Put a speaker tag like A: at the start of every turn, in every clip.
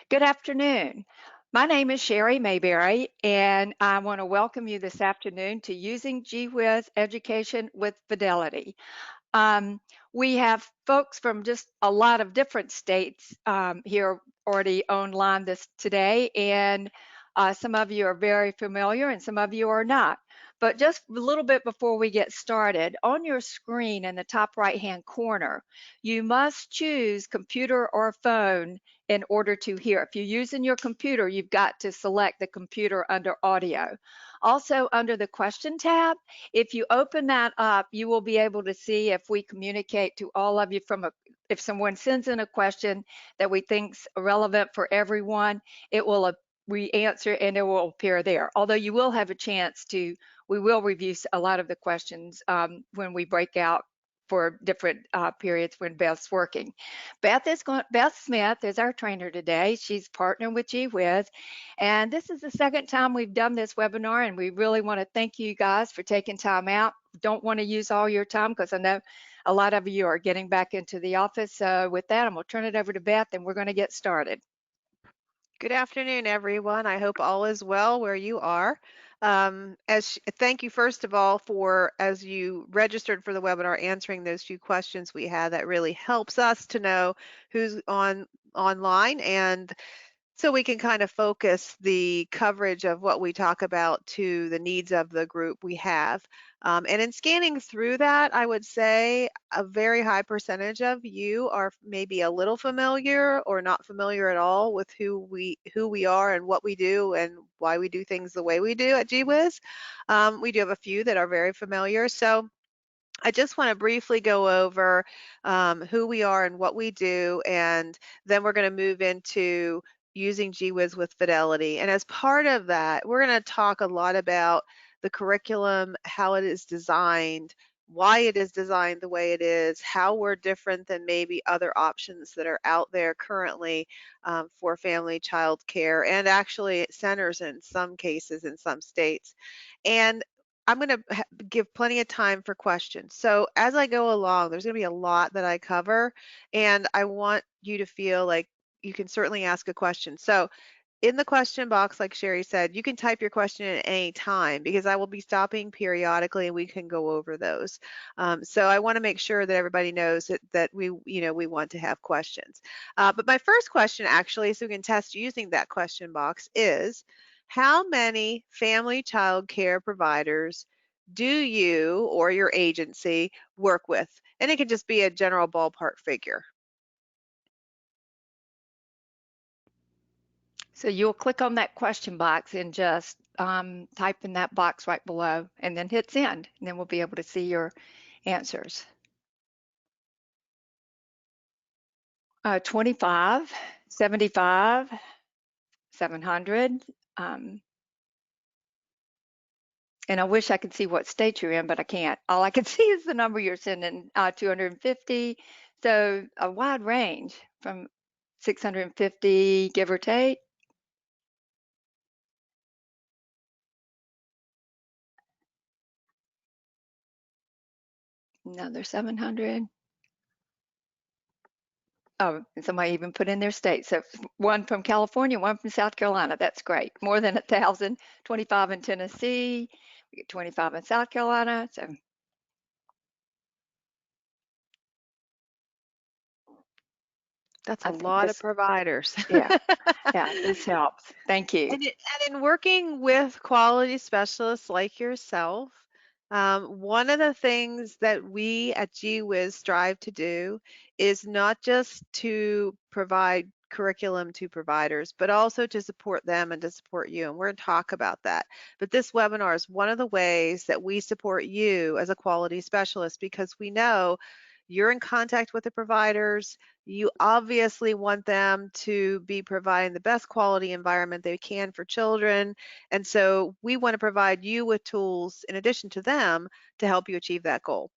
A: Good afternoon. My name is Sherry Mayberry, and I want to welcome you this afternoon to Using Gee Whiz Education with Fidelity. Um, we have folks from just a lot of different states here already online this today, and some of you are very familiar and some of you are not. But just a little bit before we get started, on your screen in the top right-hand corner, you must choose computer or phone in order to hear. If you're using your computer, you've got to select the computer under audio. Also, under the question tab, if you open that up, you will be able to see if we communicate to all of you if someone sends in a question that we think's relevant for everyone, it will we answer and it will appear there. Although you will have a chance we will review a lot of the questions when we break out for different periods when Beth's working. Beth Smith is our trainer today. She's partnering with Gee Whiz, and this is the second time we've done this webinar, and we really want to thank you guys for taking time out. Don't want to use all your time because I know a lot of you are getting back into the office. So with that, I'm going to turn it over to Beth, and we're going to get started.
B: Good afternoon, everyone. I hope all is well where you are. Thank you, first of all, for, as you registered for the webinar, answering those few questions we had. That really helps us to know who's online, and so we can kind of focus the coverage of what we talk about to the needs of the group we have. And in scanning through that, I would say a very high percentage of you are maybe a little familiar or not familiar at all with who we are and what we do and why we do things the way we do at Gee Whiz. We do have a few that are very familiar. So I just want to briefly go over who we are and what we do, and then we're going to move into using Gee Whiz with Fidelity. And as part of that, we're going to talk a lot about the curriculum, how it is designed, why it is designed the way it is, how we're different than maybe other options that are out there currently for family child care, and actually centers in some cases in some states. And I'm going to give plenty of time for questions. So as I go along, there's going to be a lot that I cover, and I want you to feel like you can certainly ask a question. So in the question box, like Sherry said, you can type your question at any time because I will be stopping periodically and we can go over those. So I want to make sure that everybody knows that we want to have questions. But my first question, actually, so we can test using that question box, is how many family child care providers do you or your agency work with? And it can just be a general ballpark figure.
A: So you'll click on that question box and just type in that box right below and then hit send, and then we'll be able to see your answers. 25, 75, 700. And I wish I could see what state you're in, but I can't. All I can see is the number you're sending, 250. So a wide range from 650, give or take. Another 700. Oh, and somebody even put in their state. So one from California, one from South Carolina. That's great. More than 1,000. 25 in Tennessee. We get 25 in South Carolina. So
B: That's
A: I
B: a
A: think
B: lot of
A: this,
B: providers.
A: yeah, yeah, this helps. Thank you.
B: And in working with quality specialists like yourself, one of the things that we at Gee Whiz strive to do is not just to provide curriculum to providers, but also to support them and to support you. And we're going to talk about that. But this webinar is one of the ways that we support you as a quality specialist because we know you're in contact with the providers. You obviously want them to be providing the best quality environment they can for children. And so we want to provide you with tools in addition to them to help you achieve that goal.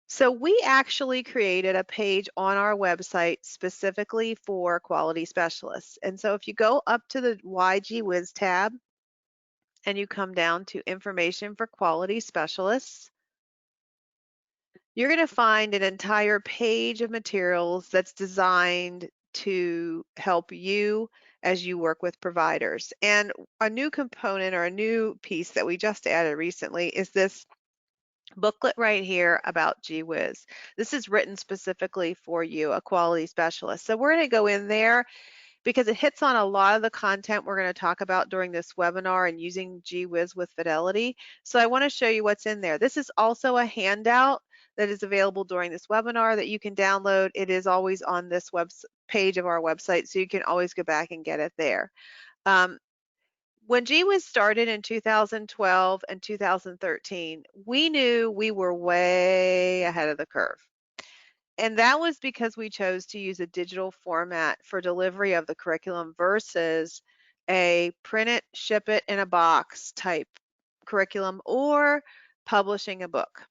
B: So we actually created a page on our website specifically for quality specialists. And so if you go up to the YG Whiz tab and you come down to information for quality specialists, you're going to find an entire page of materials that's designed to help you as you work with providers. And a new component or a new piece that we just added recently is this booklet right here about Gee Whiz. This is written specifically for you, a quality specialist. So we're going to go in there because it hits on a lot of the content we're going to talk about during this webinar and using Gee Whiz with Fidelity. So I want to show you what's in there. This is also a handout that is available during this webinar that you can download. It is always on this page of our website, so you can always go back and get it there. When Gee Whiz started in 2012 and 2013, we knew we were way ahead of the curve. And that was because we chose to use a digital format for delivery of the curriculum versus a print it, ship it in a box type curriculum or publishing a book.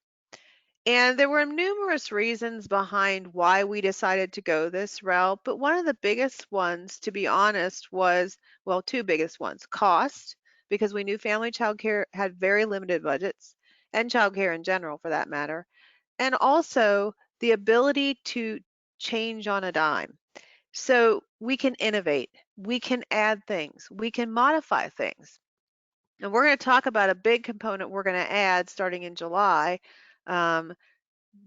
B: And there were numerous reasons behind why we decided to go this route, but one of the biggest ones, to be honest, was, well, two biggest ones: cost, because we knew family childcare had very limited budgets, and childcare in general for that matter, and also the ability to change on a dime. So we can innovate, we can add things, we can modify things. And we're going to talk about a big component we're going to add starting in July, um,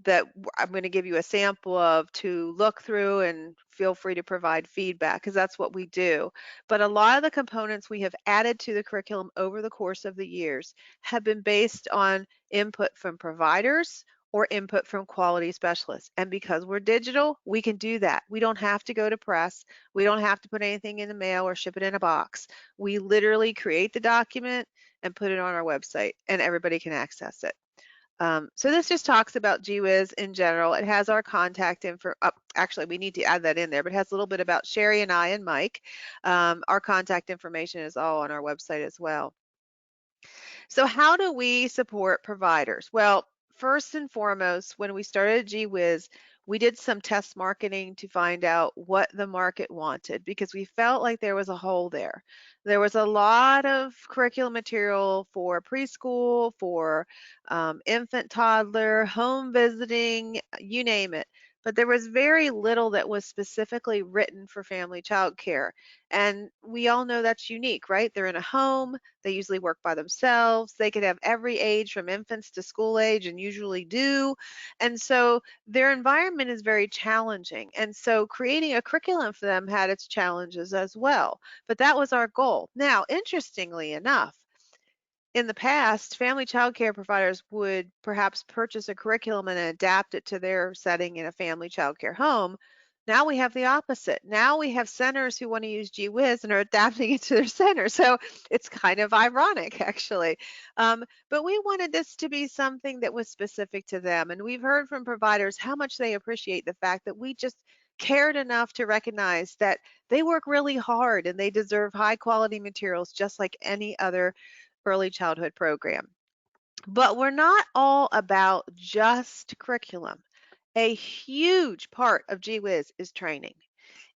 B: that I'm going to give you a sample of to look through, and feel free to provide feedback because that's what we do. But a lot of the components we have added to the curriculum over the course of the years have been based on input from providers or input from quality specialists. And because we're digital, we can do that. We don't have to go to press. We don't have to put anything in the mail or ship it in a box. We literally create the document and put it on our website, and everybody can access it. So this just talks about Gee Whiz in general. It has our contact info. Actually, we need to add that in there, but it has a little bit about Sherry and I and Mike. Our contact information is all on our website as well. So how do we support providers? Well, first and foremost, when we started Gee Whiz, we did some test marketing to find out what the market wanted because we felt like there was a hole there. There was a lot of curriculum material for preschool, for infant, toddler, home visiting, you name it. But there was very little that was specifically written for family child care. And we all know that's unique, right? They're in a home, they usually work by themselves. They could have every age from infants to school age, and usually do. And so their environment is very challenging. And so creating a curriculum for them had its challenges as well. But that was our goal. Now, interestingly enough, in the past, family child care providers would perhaps purchase a curriculum and adapt it to their setting in a family child care home. Now we have the opposite. Now we have centers who want to use Gee Whiz and are adapting it to their center. So it's kind of ironic, actually. But we wanted this to be something that was specific to them. And we've heard from providers how much they appreciate the fact that we just cared enough to recognize that they work really hard and they deserve high quality materials just like any other early childhood program. But we're not all about just curriculum. A huge part of Gee Whiz is training.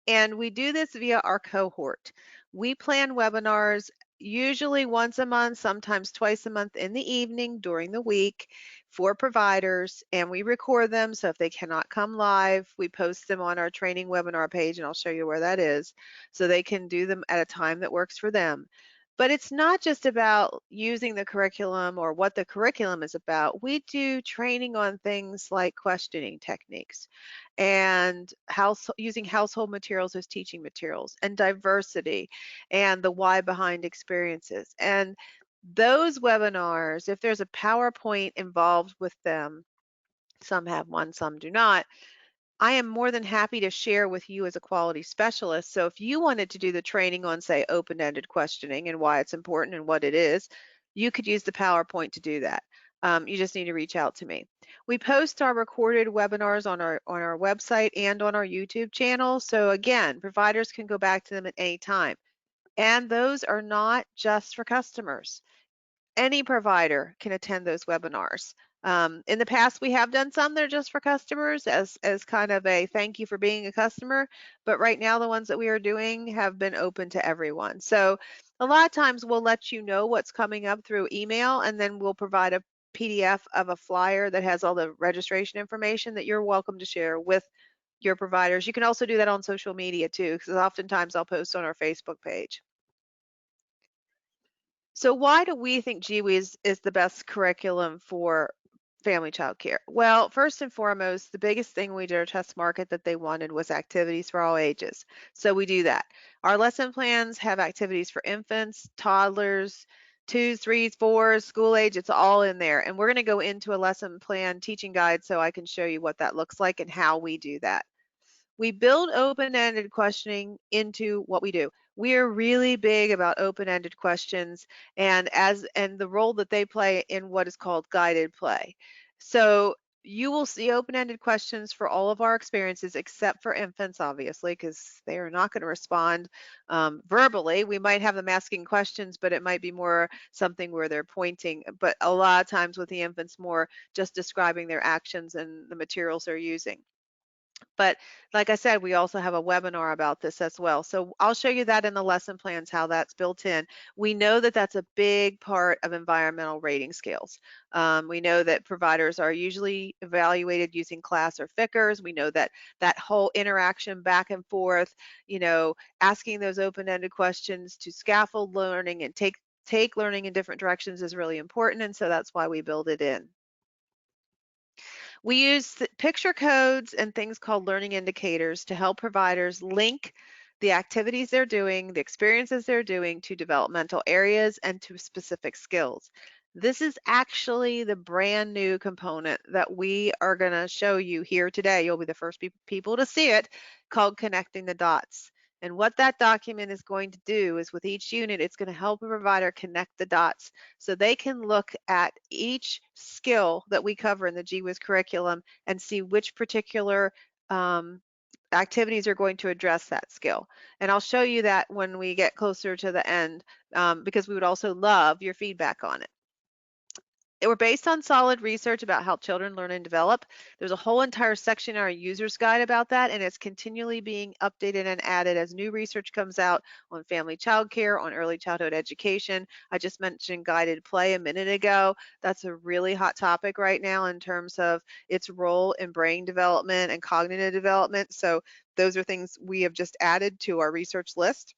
B: And we do this via our cohort. We plan webinars usually once a month, sometimes twice a month in the evening during the week for providers, and we record them. So if they cannot come live, we post them on our training webinar page, and I'll show you where that is, so they can do them at a time that works for them. But it's not just about using the curriculum or what the curriculum is about. We do training on things like questioning techniques and using household materials as teaching materials, and diversity and the why behind experiences. And those webinars, if there's a PowerPoint involved with them, some have one, some do not, I am more than happy to share with you as a quality specialist. So if you wanted to do the training on, say, open-ended questioning and why it's important and what it is, you could use the PowerPoint to do that. You just need to reach out to me. We post our recorded webinars on our website and on our YouTube channel. So again, providers can go back to them at any time. And those are not just for customers. Any provider can attend those webinars. In the past, we have done some that are just for customers as kind of a thank you for being a customer, but right now the ones that we are doing have been open to everyone. So a lot of times we'll let you know what's coming up through email, and then we'll provide a PDF of a flyer that has all the registration information that you're welcome to share with your providers. You can also do that on social media too, because oftentimes I'll post on our Facebook page. So why do we think Gee Whiz is the best curriculum for family child care? Well, first and foremost, the biggest thing we did our test market that they wanted was activities for all ages. So we do that. Our lesson plans have activities for infants, toddlers, twos, threes, fours, school age, it's all in there. And we're going to go into a lesson plan teaching guide so I can show you what that looks like and how we do that. We build open-ended questioning into what we do. We are really big about open-ended questions and the role that they play in what is called guided play. So you will see open-ended questions for all of our experiences except for infants, obviously, because they are not going to respond verbally. We might have them asking questions, but it might be more something where they're pointing. But a lot of times with the infants, more just describing their actions and the materials they're using. But like I said, we also have a webinar about this as well. So I'll show you that in the lesson plans, how that's built in. We know that that's a big part of environmental rating scales. We know that providers are usually evaluated using class or FICRs. We know that that whole interaction back and forth, asking those open-ended questions to scaffold learning and take learning in different directions is really important. And so that's why we build it in. We use picture codes and things called learning indicators to help providers link the activities they're doing, the experiences they're doing to developmental areas and to specific skills. This is actually the brand new component that we are going to show you here today. You'll be the first people to see it, called Connecting the Dots. And what that document is going to do is with each unit, it's going to help a provider connect the dots so they can look at each skill that we cover in the Gee Whiz curriculum and see which particular activities are going to address that skill. And I'll show you that when we get closer to the end because we would also love your feedback on it. We're based on solid research about how children learn and develop. There's a whole entire section in our user's guide about that, and it's continually being updated and added as new research comes out on family child care, on early childhood education. I just mentioned guided play a minute ago. That's a really hot topic right now in terms of its role in brain development and cognitive development. So those are things we have just added to our research list.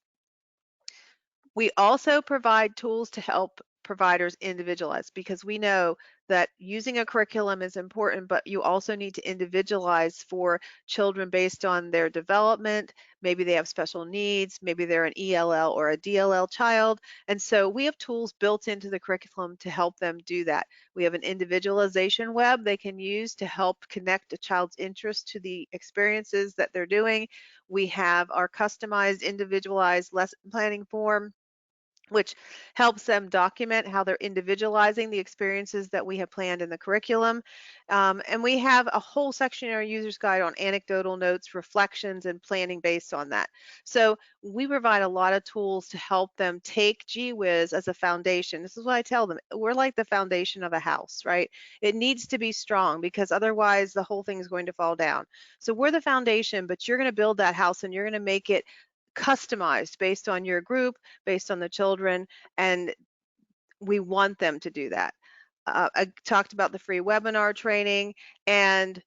B: We also provide tools to help providers individualize because we know that using a curriculum is important, but you also need to individualize for children based on their development. Maybe they have special needs, maybe they're an ELL or a DLL child. And so we have tools built into the curriculum to help them do that. We have an individualization web they can use to help connect a child's interest to the experiences that they're doing. We have our customized, individualized lesson planning form, which helps them document how they're individualizing the experiences that we have planned in the curriculum. And we have a whole section in our user's guide on anecdotal notes, reflections, and planning based on that. So we provide a lot of tools to help them take Gee Whiz as a foundation. This is what I tell them. We're like the foundation of a house, right? It needs to be strong because otherwise the whole thing is going to fall down. So we're the foundation, but you're going to build that house and you're going to make it customized based on your group, based on the children, and we want them to do that. I talked about the free webinar training, and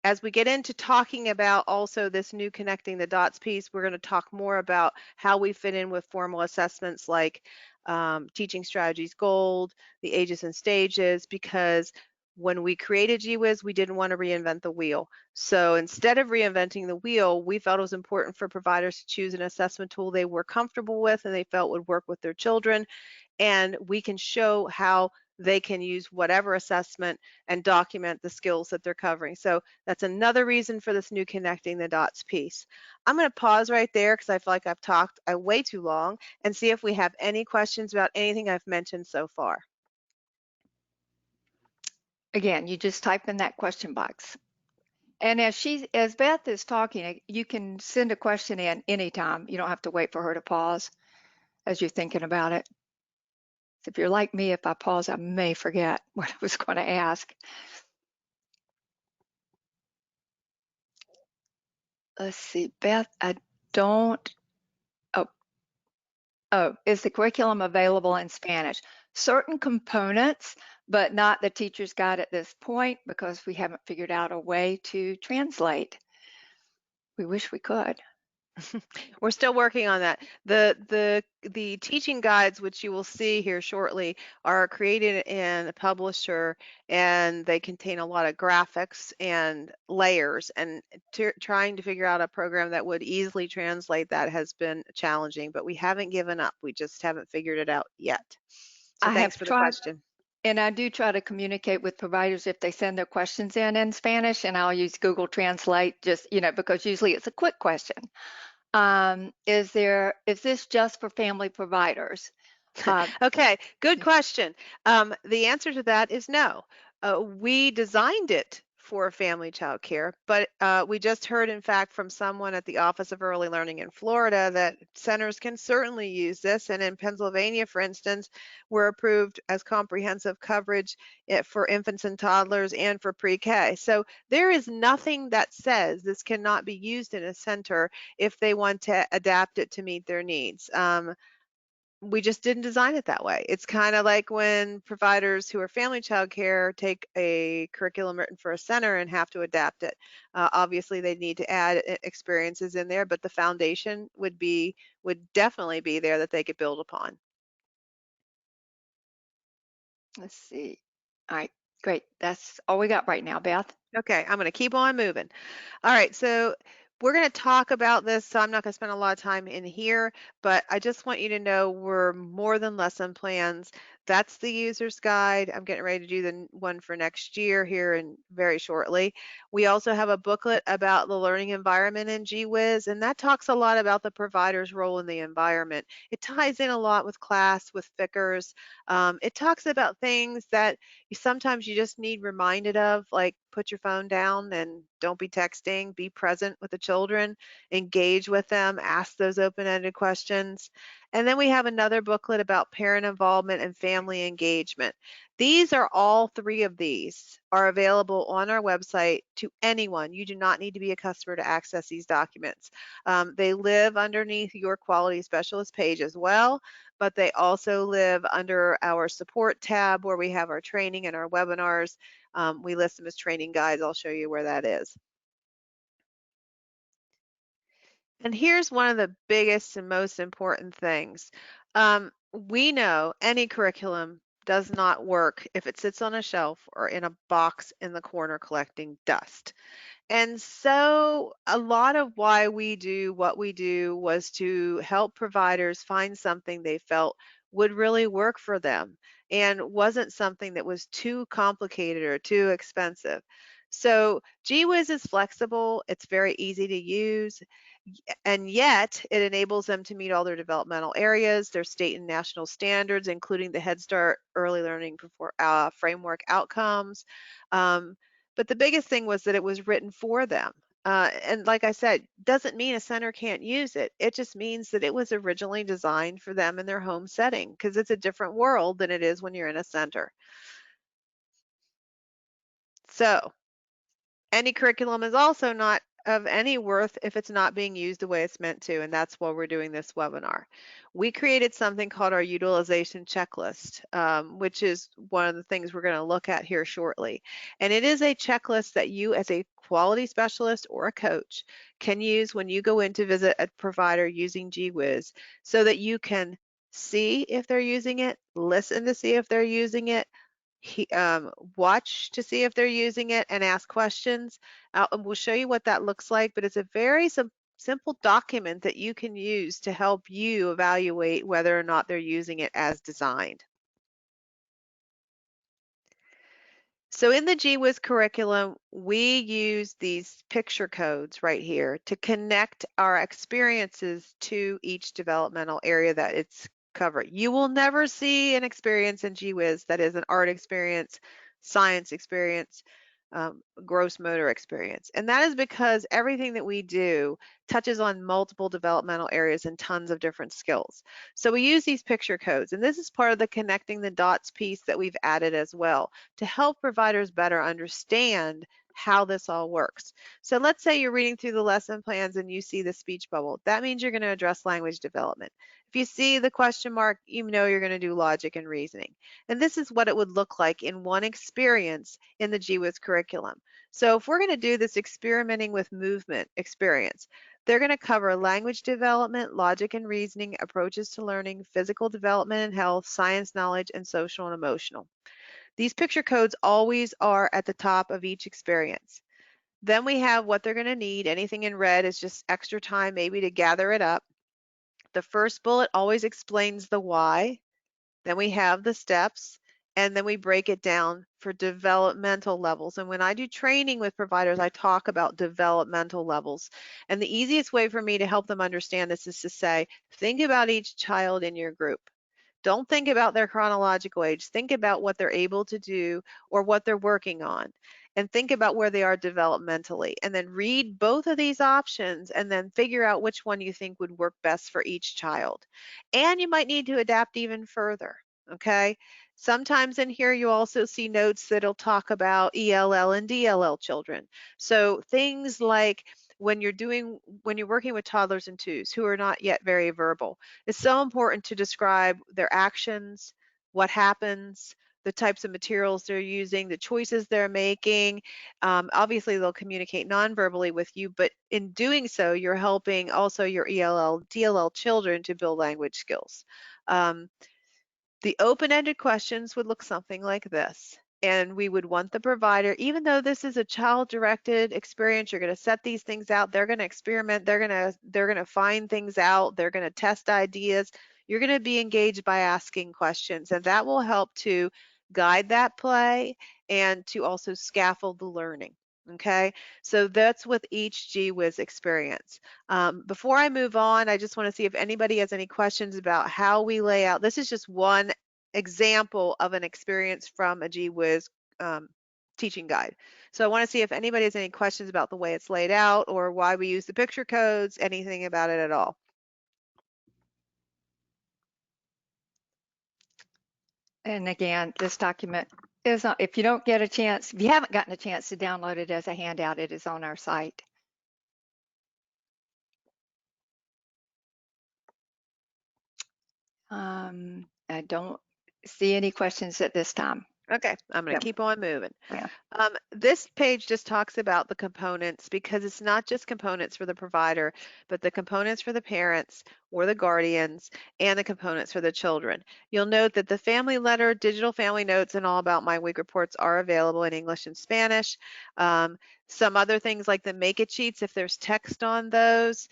B: as we get into talking about also this new connecting the dots piece, we're going to talk more about how we fit in with formal assessments like teaching strategies gold, the ages and stages, because when we created Gee Whiz, we didn't want to reinvent the wheel. So instead of reinventing the wheel, we felt it was important for providers to choose an assessment tool they were comfortable with and they felt would work with their children. And we can show how they can use whatever assessment and document the skills that they're covering. So that's another reason for this new connecting the dots piece. I'm going to pause right there because I feel like I've talked way too long and see if we have any questions about anything I've mentioned so far.
A: Again, you just type in that question box. And as Beth is talking, you can send a question in anytime. You don't have to wait for her to pause as you're thinking about it. If you're like me, if I pause, I may forget what I was going to ask. Let's see, Beth, I don't, is the curriculum available in Spanish? Certain components, but not the teacher's guide at this point because we haven't figured out a way to translate. We wish we could.
B: We're still working on that. The teaching guides, which you will see here shortly, are created in a publisher, and they contain a lot of graphics and layers. And trying to figure out a program that would easily translate that has been challenging, but we haven't given up. We just haven't figured it out yet. So
A: I
B: thanks
A: have
B: for the
A: tried,
B: question.
A: and I do try to communicate with providers if they send their questions in Spanish, and I'll use Google Translate just, because usually it's a quick question. Is this just for family providers? Uh,
B: Okay, good question. The answer to that is no. We designed it for family child care, but we just heard, in fact, from someone at the Office of Early Learning in Florida that centers can certainly use this. And in Pennsylvania, for instance, we're approved as comprehensive coverage for infants and toddlers and for pre-K. So there is nothing that says this cannot be used in a center if they want to adapt it to meet their needs. We just didn't design it that way. It's kind of like when providers who are family child care take a curriculum written for a center and have to adapt it. Obviously, they need to add experiences in there, but the foundation would definitely be there that they could build upon.
A: let's see. All right, great. That's all we got right now, Beth.
B: Okay, I'm going to keep on moving. All right, so we're going to talk about this, so I'm not going to spend a lot of time in here, but I just want you to know we're more than lesson plans. That's the user's guide. I'm getting ready to do the one for next year here and very shortly. We also have a booklet about the learning environment in Gee Whiz, and that talks a lot about the provider's role in the environment. It ties in a lot with class, with Fickers. It talks about things that sometimes you just need reminded of, like put your phone down and don't be texting, be present with the children, engage with them, ask those open-ended questions. And then we have another booklet about parent involvement and family engagement. All three of these are available on our website to anyone. You do not need to be a customer to access these documents. They live underneath your quality specialist page as well, but they also live under our support tab where we have our training and our webinars. We list them as training guides. I'll show you where that is. And here's one of the biggest and most important things. We know any curriculum does not work if it sits on a shelf or in a box in the corner collecting dust. And so a lot of why we do what we do was to help providers find something they felt would really work for them and wasn't something that was too complicated or too expensive. So Gee Whiz is flexible, it's very easy to use, and yet it enables them to meet all their developmental areas, their state and national standards, including the Head Start early learning framework outcomes. Um, but the biggest thing was that it was written for them. And like I said, doesn't mean a center can't use it. It just means that it was originally designed for them in their home setting because it's a different world than it is when you're in a center. So any curriculum is also not of any worth if it's not being used the way it's meant to, and that's why we're doing this webinar. We created something called our utilization checklist, which is one of the things we're going to look at here shortly. And it is a checklist that you as a quality specialist or a coach can use when you go in to visit a provider using Gee Whiz so that you can see if they're using it, listen to see if they're using it, watch to see if they're using it, and ask questions. And we'll show you what that looks like, but it's a very simple document that you can use to help you evaluate whether or not they're using it as designed. So in the Gee Whiz curriculum, we use these picture codes right here to connect our experiences to each developmental area that it's covering. You will never see an experience in Gee Whiz that is an art experience, science experience, gross motor experience. And that is because everything that we do touches on multiple developmental areas and tons of different skills. So we use these picture codes, and this is part of the connecting the dots piece that we've added as well to help providers better understand how this all works. So let's say you're reading through the lesson plans and you see the speech bubble. That means you're going to address language development. If you see the question mark, you know you're going to do logic and reasoning. And this is what it would look like in one experience in the Gee Whiz curriculum. So if we're going to do this experimenting with movement experience, they're going to cover language development, logic and reasoning, approaches to learning, physical development and health, science knowledge, and social and emotional. These picture codes always are at the top of each experience. Then we have what they're going to need. Anything in red is just extra time maybe to gather it up. The first bullet always explains the why. Then we have the steps, and then we break it down for developmental levels. And when I do training with providers, I talk about developmental levels. And the easiest way for me to help them understand this is to say, think about each child in your group. Don't think about their chronological age. Think about what they're able to do or what they're working on. And think about where they are developmentally. And then read both of these options and then figure out which one you think would work best for each child. And you might need to adapt even further. Okay. Sometimes in here you also see notes that'll talk about ELL and DLL children. So things like when you're working with toddlers and twos who are not yet very verbal, it's so important to describe their actions, what happens, the types of materials they're using, the choices they're making. Obviously, they'll communicate non-verbally with you, but in doing so, you're helping also your ELL, DLL children to build language skills. Um, the open-ended questions would look something like this. And we would want the provider, even though this is a child-directed experience, you're going to set these things out, they're going to experiment, they're going to find things out, they're going to test ideas. You're going to be engaged by asking questions, and that will help to guide that play and to also scaffold the learning. Okay, so that's with each Gee Whiz experience. Before I move on, I just want to see if anybody has any questions about how we lay out. This is just one example of an experience from a Gee Whiz teaching guide. So I want to see if anybody has any questions about the way it's laid out or why we use the picture codes, anything about it at all.
A: And again, this document is on, if you don't get a chance, if you haven't gotten a chance to download it as a handout, it is on our site. I don't see any questions at this time.
B: Okay, I'm going to
A: Yep.
B: keep on moving.
A: Yeah.
B: This page just talks about the components because it's not just components for the provider, but the components for the parents or the guardians and the components for the children. You'll note that the family letter, digital family notes, and all about my week reports are available in English and Spanish. Some other things like the make it sheets, if there's text on those,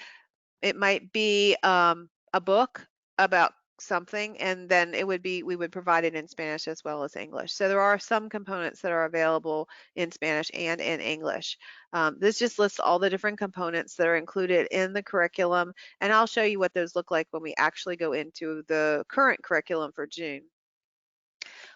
B: it might be a book about something, and then we would provide it in Spanish as well as English. So there are some components that are available in Spanish and in English. This just lists all the different components that are included in the curriculum, and I'll show you what those look like when we actually go into the current curriculum for June.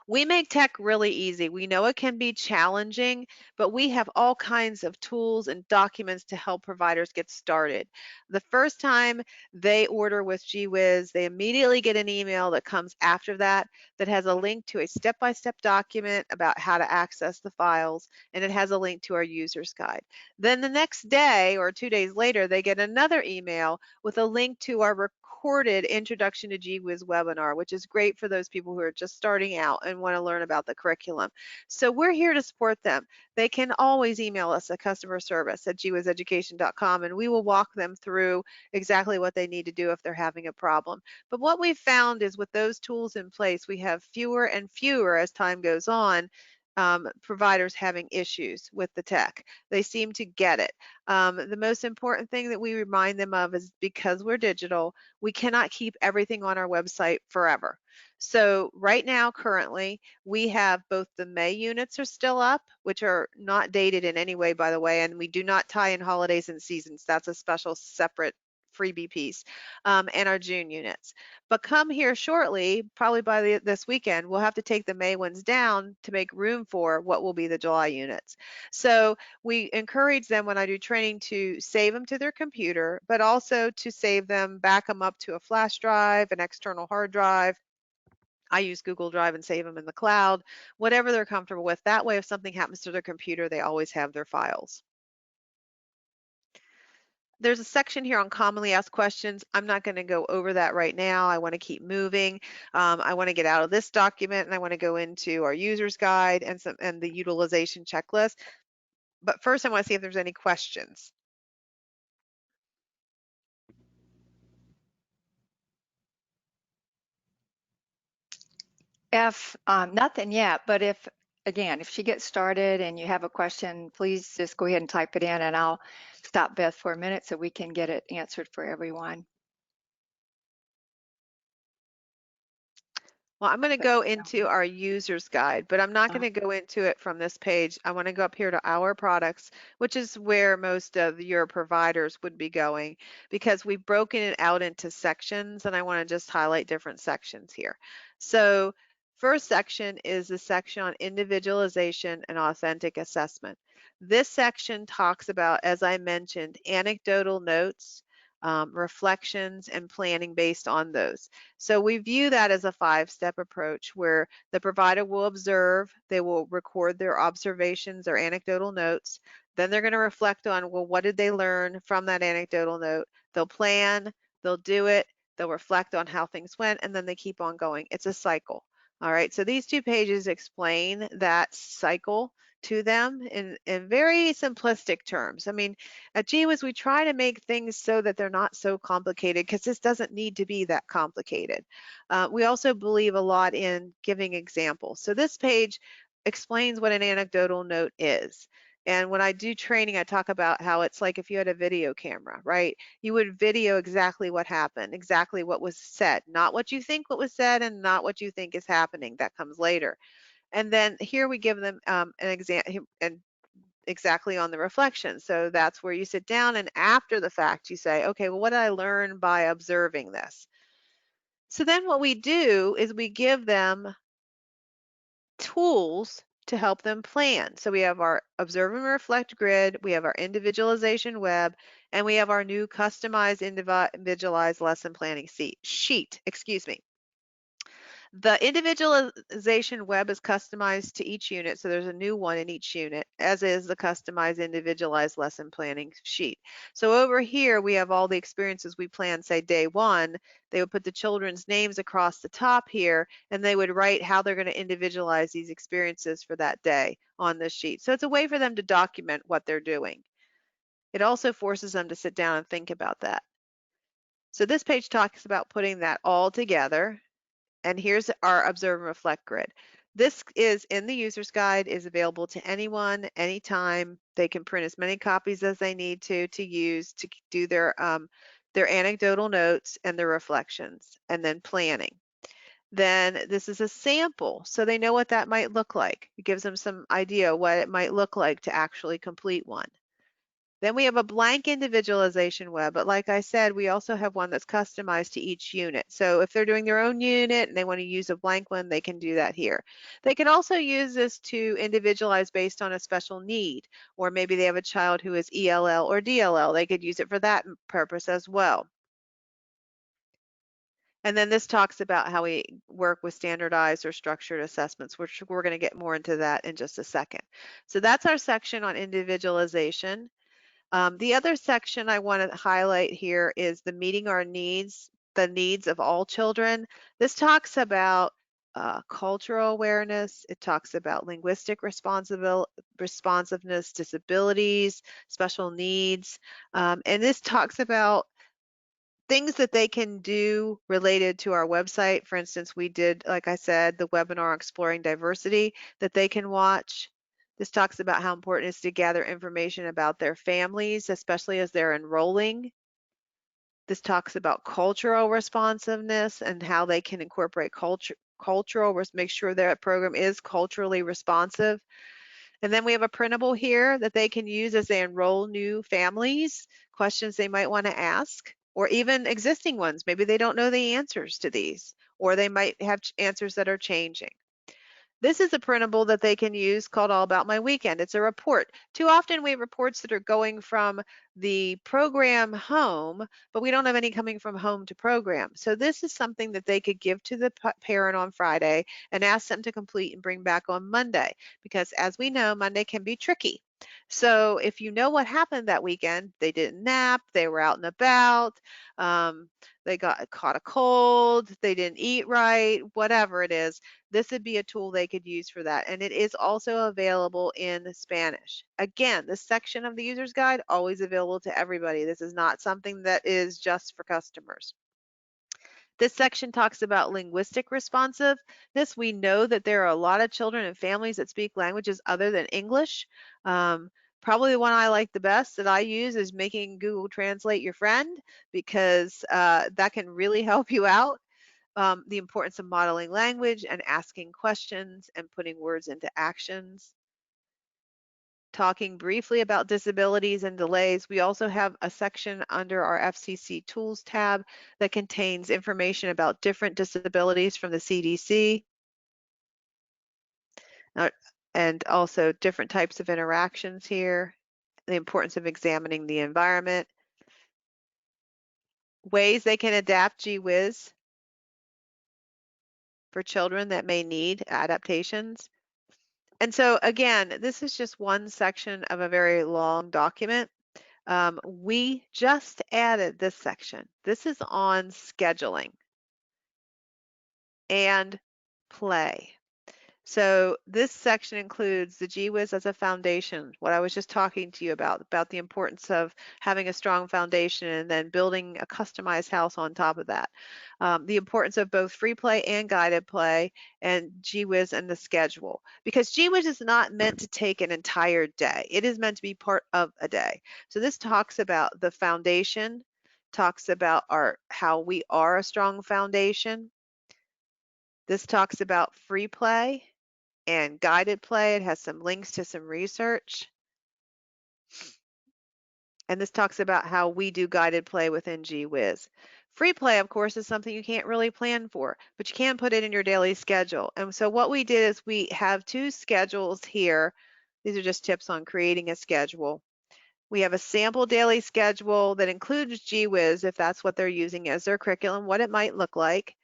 B: We make tech really easy. We know it can be challenging, but we have all kinds of tools and documents to help providers get started. The first time they order with Gee Whiz, they immediately get an email that comes after that that has a link to a step-by-step document about how to access the files, and it has a link to our user's guide. Then the next day or 2 days later, they get another email with a link to our recorded Introduction to Gee Whiz webinar, which is great for those people who are just starting out and want to learn about the curriculum. So we're here to support them. They can always email us at customer service at geewhizeducation.com, and we will walk them through exactly what they need to do if they're having a problem. But what we've found is with those tools in place, we have fewer and fewer as time goes on providers having issues with the tech. They seem to get it. The most important thing that we remind them of is because we're digital, we cannot keep everything on our website forever. So right now, currently, we have both the May units are still up, which are not dated in any way, by the way, and we do not tie in holidays and seasons. That's a special separate freebie piece, and our June units. But come here shortly, probably by this weekend, we'll have to take the May ones down to make room for what will be the July units. So we encourage them when I do training to save them to their computer, but also to save them, back them up to a flash drive, an external hard drive. I use Google Drive and save them in the cloud, whatever they're comfortable with. That way, if something happens to their computer, they always have their files. There's a section here on commonly asked questions. I'm not going to go over that right now. I want to keep moving. I want to get out of this document and I want to go into our user's guide and the utilization checklist. But first, I want to see if there's any questions.
A: If nothing yet, but if again, if she gets started and you have a question, please just go ahead and type it in and I'll stop Beth for a minute so we can get it answered for everyone.
B: Well, I'm going to go into our user's guide, but I'm not
A: Uh,
B: going to go into it from this page. I want to go up here to our products, which is where most of your providers would be going, because we've broken it out into sections and I want to just highlight different sections here. So first section is the section on individualization and authentic assessment. This section talks about, as I mentioned, anecdotal notes, reflections, and planning based on those. So we view that as a 5-step approach where the provider will observe, they will record their observations or anecdotal notes, then they're going to reflect on, well, what did they learn from that anecdotal note? They'll plan, they'll do it, they'll reflect on how things went, and then they keep on going. It's a cycle. All right, so these 2 pages explain that cycle to them in very simplistic terms. I mean, at Gee Whiz, we try to make things so that they're not so complicated because this doesn't need to be that complicated. We also believe a lot in giving examples. So this page explains what an anecdotal note is. And when I do training, I talk about how it's like if you had a video camera, right? You would video exactly what happened, exactly what was said, not what you think what was said and not what you think is happening. That comes later. And then here we give them an example and exactly on the reflection. So that's where you sit down and after the fact you say, okay, well, what did I learn by observing this? So then what we do is we give them tools to help them plan. So we have our observe and reflect grid, we have our individualization web, and we have our new customized individualized lesson planning sheet, excuse me. The individualization web is customized to each unit, so there's a new one in each unit, as is the customized individualized lesson planning sheet. So over here, we have all the experiences we planned, say day 1, they would put the children's names across the top here, and they would write how they're going to individualize these experiences for that day on this sheet. So it's a way for them to document what they're doing. It also forces them to sit down and think about that. So this page talks about putting that all together. And here's our observe and reflect grid. This is in the user's guide, is available to anyone, anytime. They can print as many copies as they need to use to do their anecdotal notes and their reflections, and then planning. Then this is a sample, so they know what that might look like. It gives them some idea what it might look like to actually complete one. Then we have a blank individualization web, but like I said, we also have one that's customized to each unit. So if they're doing their own unit and they want to use a blank one, they can do that here. They can also use this to individualize based on a special need, or maybe they have a child who is ELL or DLL. They could use it for that purpose as well. And then this talks about how we work with standardized or structured assessments, which we're going to get more into that in just a second. So that's our section on individualization. The other section I want to highlight here is the meeting our needs, the needs of all children. This talks about cultural awareness. It talks about linguistic responsiveness, disabilities, special needs. And this talks about things that they can do related to our website. For instance, we did, like I said, the webinar Exploring Diversity that they can watch. This talks about how important it is to gather information about their families, especially as they're enrolling. This talks about cultural responsiveness and how they can incorporate make sure their program is culturally responsive. And then we have a printable here that they can use as they enroll new families, questions they might want to ask, or even existing ones. Maybe they don't know the answers to these, or they might have answers that are changing. This is a printable that they can use called All About My Weekend. It's a report. Too often we have reports that are going from the program home, but we don't have any coming from home to program. So this is something that they could give to the parent on Friday and ask them to complete and bring back on Monday, because as we know, Monday can be tricky. So if you know what happened that weekend, they didn't nap, they were out and about, um, they got caught a cold, they didn't eat right, whatever it is, this would be a tool they could use for that. And it is also available in Spanish. Again, this section of the user's guide, always available to everybody. This is not something that is just for customers. This section talks about linguistic responsiveness. We know that there are a lot of children and families that speak languages other than English. Probably the one I like the best that I use is making Google Translate your friend, because that can really help you out. The importance of modeling language and asking questions and putting words into actions. Talking briefly about disabilities and delays, we also have a section under our FCC Tools tab that contains information about different disabilities from the CDC, uh, and also different types of interactions here, the importance of examining the environment, ways they can adapt Gee Whiz for children that may need adaptations. And so again, this is just one section of a very long document. We just added this section. This is on scheduling and play. So this section includes the Gee Whiz as a foundation, what I was just talking to you about the importance of having a strong foundation and then building a customized house on top of that. The importance of both free play and guided play, and Gee Whiz and the schedule. Because Gee Whiz is not meant to take an entire day. It is meant to be part of a day. So this talks about the foundation, talks about how we are a strong foundation. This talks about free play and guided play. It has some links to some research. And this talks about how we do guided play within Gee Whiz. Free play, of course, is something you can't really plan for, but you can put it in your daily schedule. And so what we did is we have two schedules here. These are just tips on creating a schedule. We have a sample daily schedule that includes Gee Whiz, if that's what they're using as their curriculum, what it might look like.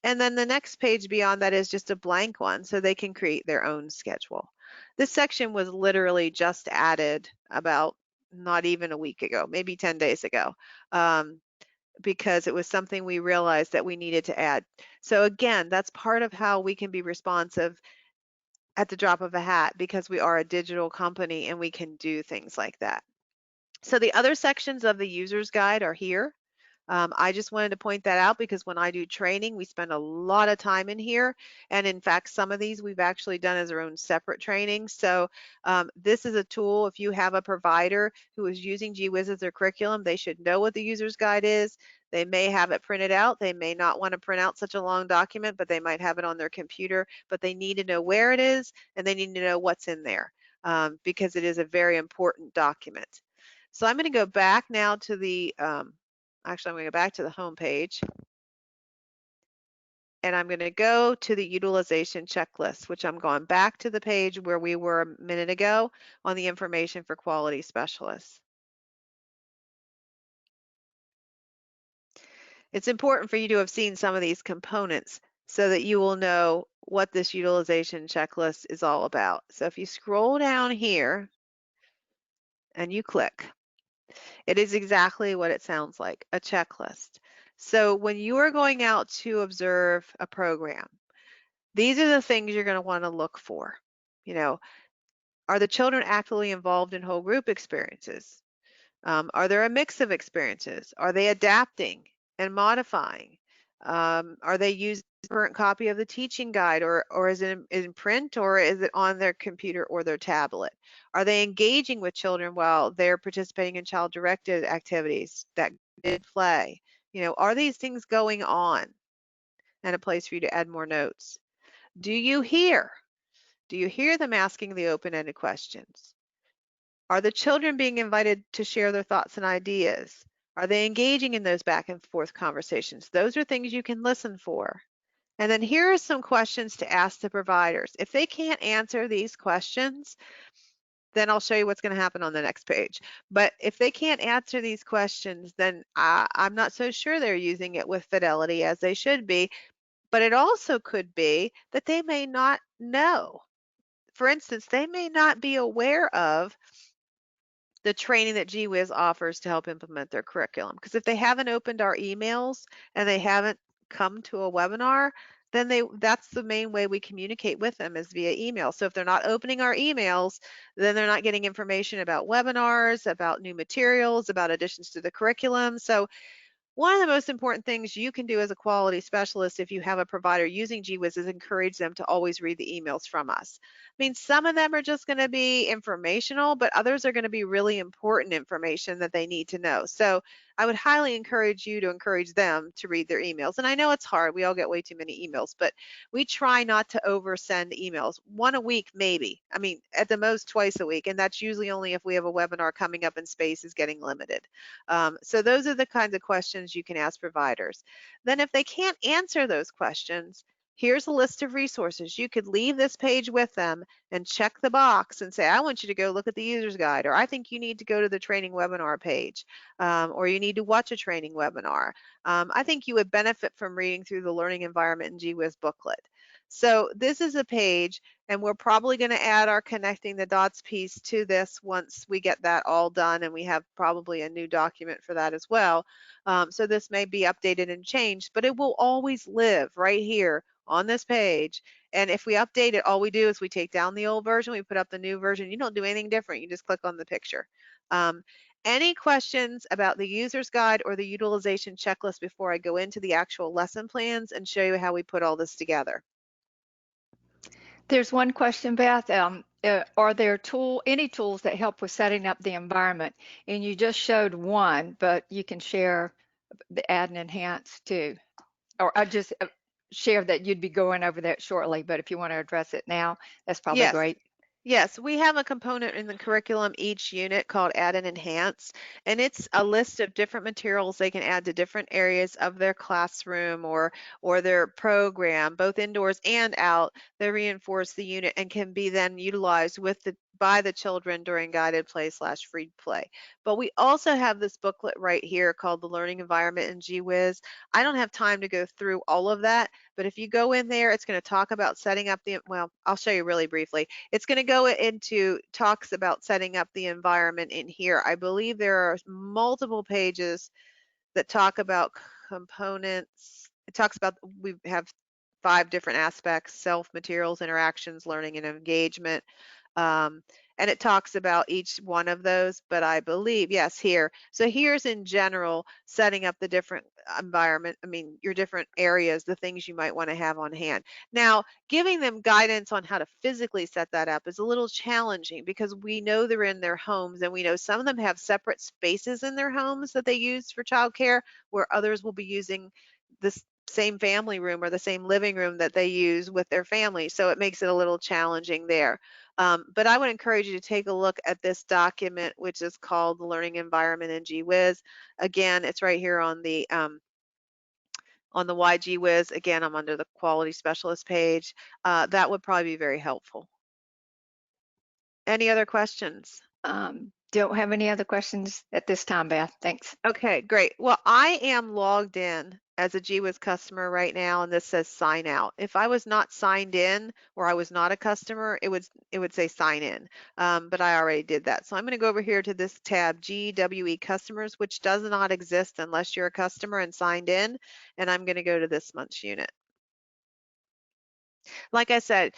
B: And then the next page beyond that is just a blank one, so they can create their own schedule. This section was literally just added about not even a week ago, maybe 10 days ago, because it was something we realized that we needed to add. So again, that's part of how we can be responsive at the drop of a hat, because we are a digital company and we can do things like that. So the other sections of the user's guide are here. I just wanted to point that out because when I do training, we spend a lot of time in here. And in fact, some of these we've actually done as our own separate training. So this is a tool. If you have a provider who is using Gee Whiz as their curriculum, they should know what the user's guide is. They may have it printed out. They may not want to print out such a long document, but they might have it on their computer. But they need to know where it is, and they need to know what's in there, because it is a very important document. So I'm going to go back now to the actually, I'm going to go back to the home page, and I'm going to go to the utilization checklist, which I'm going back to the page where we were a minute ago on the information for quality specialists. It's important for you to have seen some of these components so that you will know what this utilization checklist is all about. So if you scroll down here and you click, it is exactly what it sounds like, a checklist. So when you are going out to observe a program, these are the things you're going to want to look for. You know, are the children actively involved in whole group experiences? Are there a mix of experiences? Are they adapting and modifying? Are they using the current copy of the teaching guide, or is it in print, or is it on their computer or their tablet? Are they engaging with children while they're participating in child-directed activities that did play? You know, are these things going on? And a place for you to add more notes. Do you hear? Do you hear them asking the open-ended questions? Are the children being invited to share their thoughts and ideas? Are they engaging in those back and forth conversations? Those are things you can listen for. And then here are some questions to ask the providers. If they can't answer these questions, then I'll show you what's going to happen on the next page. But if they can't answer these questions, then I'm not so sure they're using it with fidelity as they should be. But it also could be that they may not know. For instance, they may not be aware of the training that Gee Whiz offers to help implement their curriculum. Because if they haven't opened our emails and they haven't come to a webinar, then that's the main way we communicate with them is via email. So if they're not opening our emails, then they're not getting information about webinars, about new materials, about additions to the curriculum. So one of the most important things you can do as a quality specialist if you have a provider using Gee Whiz is encourage them to always read the emails from us. I mean, some of them are just going to be informational, but others are going to be really important information that they need to know. So I would highly encourage you to encourage them to read their emails. And I know it's hard. We all get way too many emails, but we try not to oversend emails. One a week, maybe. I mean, at the most twice a week. And that's usually only if we have a webinar coming up and space is getting limited. So those are the kinds of questions you can ask providers. Then if they can't answer those questions, here's a list of resources. You could leave this page with them and check the box and say, I want you to go look at the user's guide, or I think you need to go to the training webinar page, or you need to watch a training webinar. I think you would benefit from reading through the learning environment and Gee Whiz booklet. So this is a page, and we're probably going to add our connecting the dots piece to this once we get that all done, and we have probably a new document for that as well. So this may be updated and changed, but it will always live right here on this page. And if we update it, all we do is we take down the old version, we put up the new version. You don't do anything different. You just click on the picture. Any questions about the user's guide or the utilization checklist before I go into the actual lesson plans and show you how we put all this together?
A: There's one question, Beth. Are there any tools that help with setting up the environment? And you just showed one, but you can share the add and enhance too. Or I just share that you'd be going over that shortly, but if you want to address it now, that's probably
B: Yes.
A: great.
B: Yes, we have a component in the curriculum each unit called Add and Enhance, and it's a list of different materials they can add to different areas of their classroom or their program, both indoors and out, that reinforce the unit and can be then utilized by the children during guided play / free play. But we also have this booklet right here called The Learning Environment in Gee Whiz. I don't have time to go through all of that, but if you go in there, it's going to talk about setting up well, I'll show you really briefly. It's going to go into talks about setting up the environment in here. I believe there are multiple pages that talk about components. It talks about, we have 5 different aspects: self, materials, interactions, learning, and engagement. Um, and it talks about each one of those, but I believe, yes, here. So here's in general setting up the different environment, I mean, your different areas, the things you might want to have on hand. Now, giving them guidance on how to physically set that up is a little challenging because we know they're in their homes, and we know some of them have separate spaces in their homes that they use for childcare, where others will be using this same family room or the same living room that they use with their family. So it makes it a little challenging there. But I would encourage you to take a look at this document, which is called the Learning Environment in Gee Whiz. Again, it's right here on the Why Gee Whiz. Again, I'm under the Quality Specialist page. That would probably be very helpful. Any other questions?
A: Don't have any other questions at this time, Beth. Thanks.
B: Okay, great. Well, I am logged in as a Gee Whiz customer right now, and this says sign out. If I was not signed in or I was not a customer, it would say sign in. But I already did that. So I'm going to go over here to this tab, GWE Customers, which does not exist unless you're a customer and signed in. And I'm going to go to this month's unit. Like I said,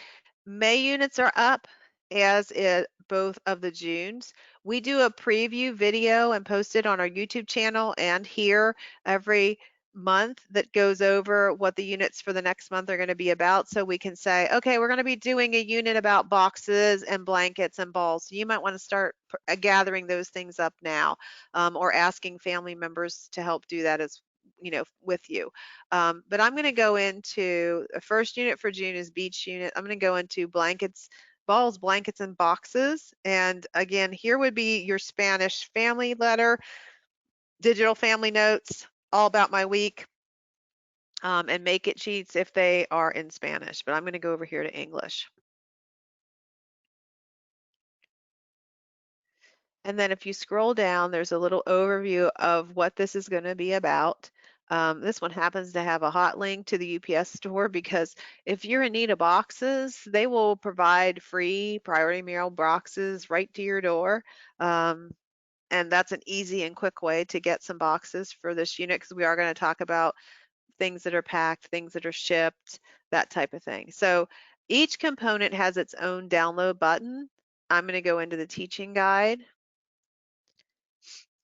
B: May units are up, as is both of the Junes. We do a preview video and post it on our YouTube channel and here every month that goes over what the units for the next month are going to be about. So we can say, okay, we're going to be doing a unit about boxes and blankets and balls. So you might want to start gathering those things up now, or asking family members to help do that as with you. But I'm going to go into the first unit for June is beach unit. I'm going to go into blankets, balls, blankets, and boxes. And again, here would be your Spanish family letter, digital family notes, all about my week, and make it sheets if they are in Spanish, but I'm going to go over here to English. And then if you scroll down, there's a little overview of what this is going to be about. This one happens to have a hot link to the UPS store because if you're in need of boxes, they will provide free priority mail boxes right to your door. And that's an easy and quick way to get some boxes for this unit because we are going to talk about things that are packed, things that are shipped, that type of thing. So each component has its own download button. I'm going to go into the teaching guide.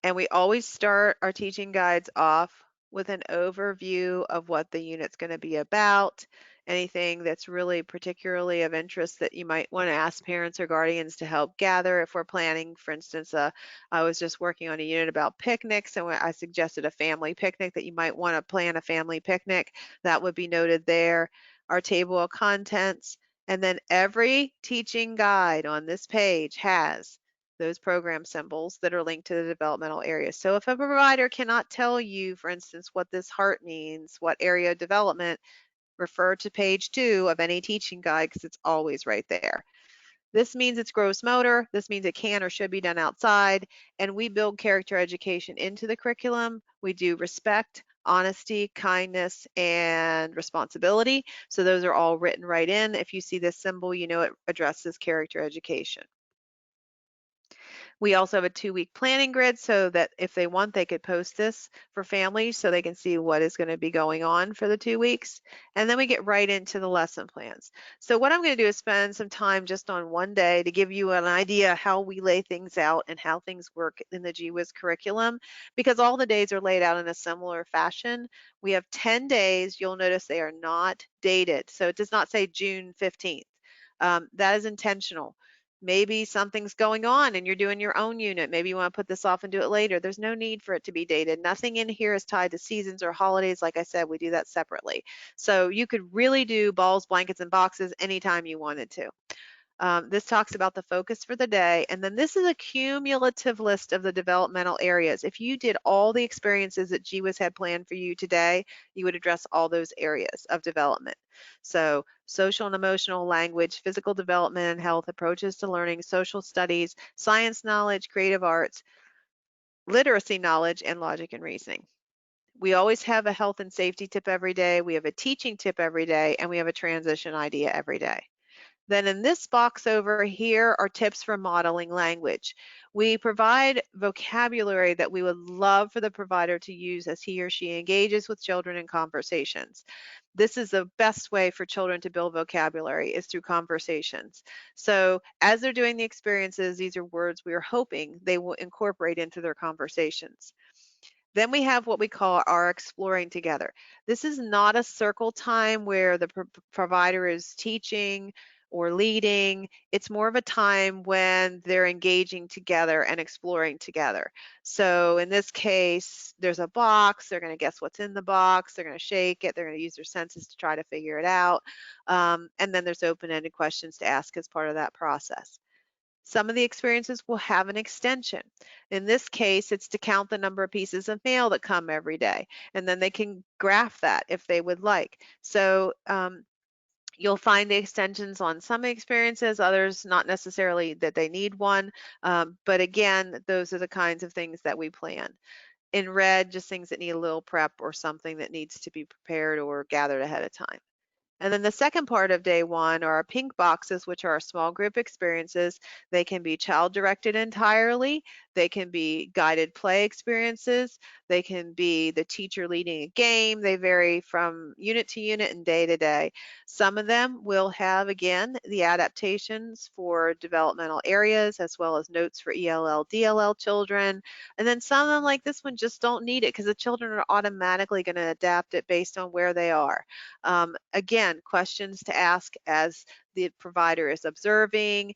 B: And we always start our teaching guides off with an overview of what the unit's going to be about, anything that's really particularly of interest that you might want to ask parents or guardians to help gather. If we're planning, for instance, I was just working on a unit about picnics, and I suggested a family picnic that you might want to plan a family picnic. That would be noted there. Our table of contents, and then every teaching guide on this page has those program symbols that are linked to the developmental areas. So if a provider cannot tell you, for instance, what this heart means, what area of development, refer to page 2 of any teaching guide because it's always right there. This means it's gross motor. This means it can or should be done outside. And we build character education into the curriculum. We do respect, honesty, kindness, and responsibility. So those are all written right in. If you see this symbol, you know it addresses character education. We also have a 2-week planning grid so that if they want, they could post this for families so they can see what is going to be going on for the 2 weeks. And then we get right into the lesson plans. So what I'm going to do is spend some time just on one day to give you an idea how we lay things out and how things work in the Gee Whiz curriculum, because all the days are laid out in a similar fashion. We have 10 days. You'll notice they are not dated. So it does not say June 15th. That is intentional. Maybe something's going on and you're doing your own unit. Maybe you want to put this off and do it later. There's no need for it to be dated. Nothing in here is tied to seasons or holidays. Like I said, we do that separately. So you could really do balls, blankets, and boxes anytime you wanted to. This talks about the focus for the day, and then this is a cumulative list of the developmental areas. If you did all the experiences that Gee Whiz had planned for you today, you would address all those areas of development. So social and emotional, language, physical development and health, approaches to learning, social studies, science knowledge, creative arts, literacy knowledge, and logic and reasoning. We always have a health and safety tip every day, we have a teaching tip every day, and we have a transition idea every day. Then in this box over here are tips for modeling language. We provide vocabulary that we would love for the provider to use as he or she engages with children in conversations. This is the best way for children to build vocabulary is through conversations. So as they're doing the experiences, these are words we are hoping they will incorporate into their conversations. Then we have what we call our exploring together. This is not a circle time where the provider is teaching or leading. It's more of a time when they're engaging together and exploring together. So in this case, there's a box. They're going to guess what's in the box. They're going to shake it. They're going to use their senses to try to figure it out. And then there's open-ended questions to ask as part of that process. Some of the experiences will have an extension. In this case, it's to count the number of pieces of mail that come every day, and then they can graph that if they would like. So you'll find the extensions on some experiences, others not necessarily that they need one. But again, those are the kinds of things that we plan. In red, just things that need a little prep or something that needs to be prepared or gathered ahead of time. And then the second part of day one are our pink boxes, which are our small group experiences. They can be child directed entirely. They can be guided play experiences. They can be the teacher leading a game. They vary from unit to unit and day to day. Some of them will have, again, the adaptations for developmental areas as well as notes for ELL, DLL children. And then some of them, like this one, just don't need it because the children are automatically going to adapt it based on where they are. Again, questions to ask as the provider is observing,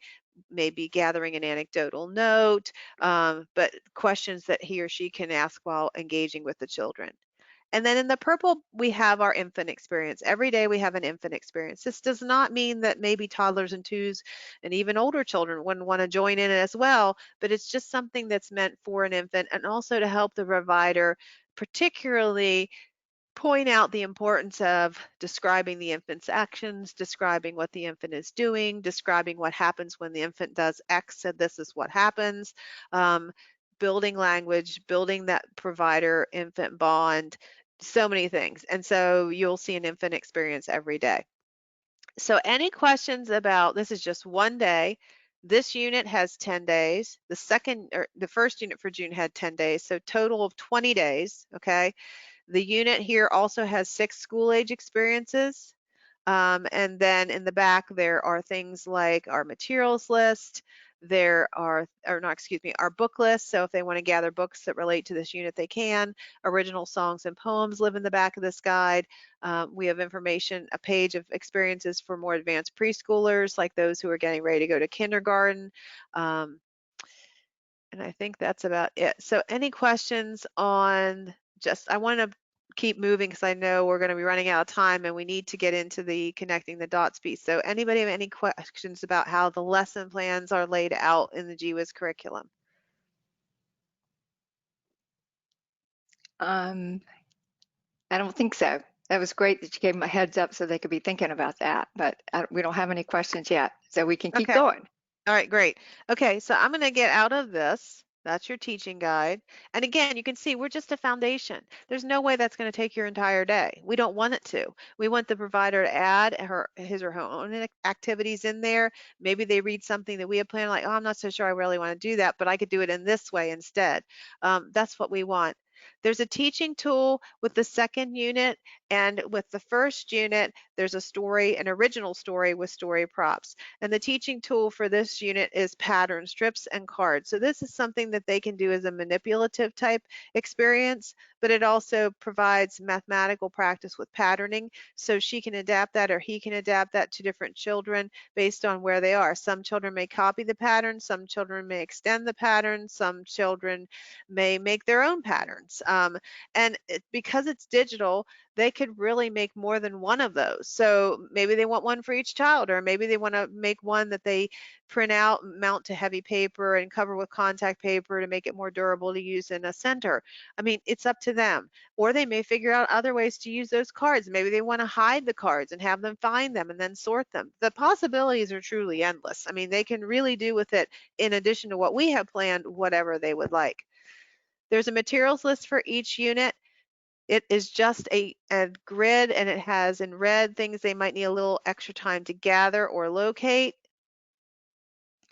B: maybe gathering an anecdotal note, but questions that he or she can ask while engaging with the children. And then in the purple, we have our infant experience. Every day we have an infant experience. This does not mean that maybe toddlers and twos and even older children wouldn't want to join in as well, but it's just something that's meant for an infant and also to help the provider, particularly point out the importance of describing the infant's actions, describing what the infant is doing, describing what happens when the infant does X, so this is what happens, um, building language, building that provider-infant bond, so many things. And so you'll see an infant experience every day. So any questions about this is just one day. This unit has 10 days. The second or the first unit for June had 10 days, so total of 20 days, okay? The unit here also has 6 school age experiences. And then in the back, there are things like our materials list. There are, or not, excuse me, our book list. So if they want to gather books that relate to this unit, they can. Original songs and poems live in the back of this guide. We have information, a page of experiences for more advanced preschoolers, like those who are getting ready to go to kindergarten. Um, and I think that's about it. So any questions on just, I want to keep moving because I know we're going to be running out of time and we need to get into the connecting the dots piece. So anybody have any questions about how the lesson plans are laid out in the Gee Whiz curriculum?
A: Um, I don't think so. That was great that you gave them a heads up so they could be thinking about that, but we don't have any questions yet, so we can keep
B: Okay.
A: going.
B: All right, great. Okay, so I'm going to get out of this. That's your teaching guide. And again, you can see we're just a foundation. There's no way that's going to take your entire day. We don't want it to. We want the provider to add his or her own activities in there. Maybe they read something that we have planned, like, oh, I'm not so sure I really want to do that, but I could do it in this way instead. That's what we want. There's a teaching tool with the second unit, and with the first unit, there's a story, an original story with story props. And the teaching tool for this unit is pattern strips and cards. So this is something that they can do as a manipulative type experience, but it also provides mathematical practice with patterning. So she can adapt that or he can adapt that to different children based on where they are. Some children may copy the pattern, some children may extend the pattern, some children may make their own patterns. Because it's digital, they could really make more than one of those. So maybe they want one for each child, or maybe they want to make one that they print out, mount to heavy paper, and cover with contact paper to make it more durable to use in a center. I mean, it's up to them. Or they may figure out other ways to use those cards. Maybe they want to hide the cards and have them find them and then sort them. The possibilities are truly endless. I mean, they can really do with it, in addition to what we have planned, whatever they would like. There's a materials list for each unit. It is just a grid, and it has in red things they might need a little extra time to gather or locate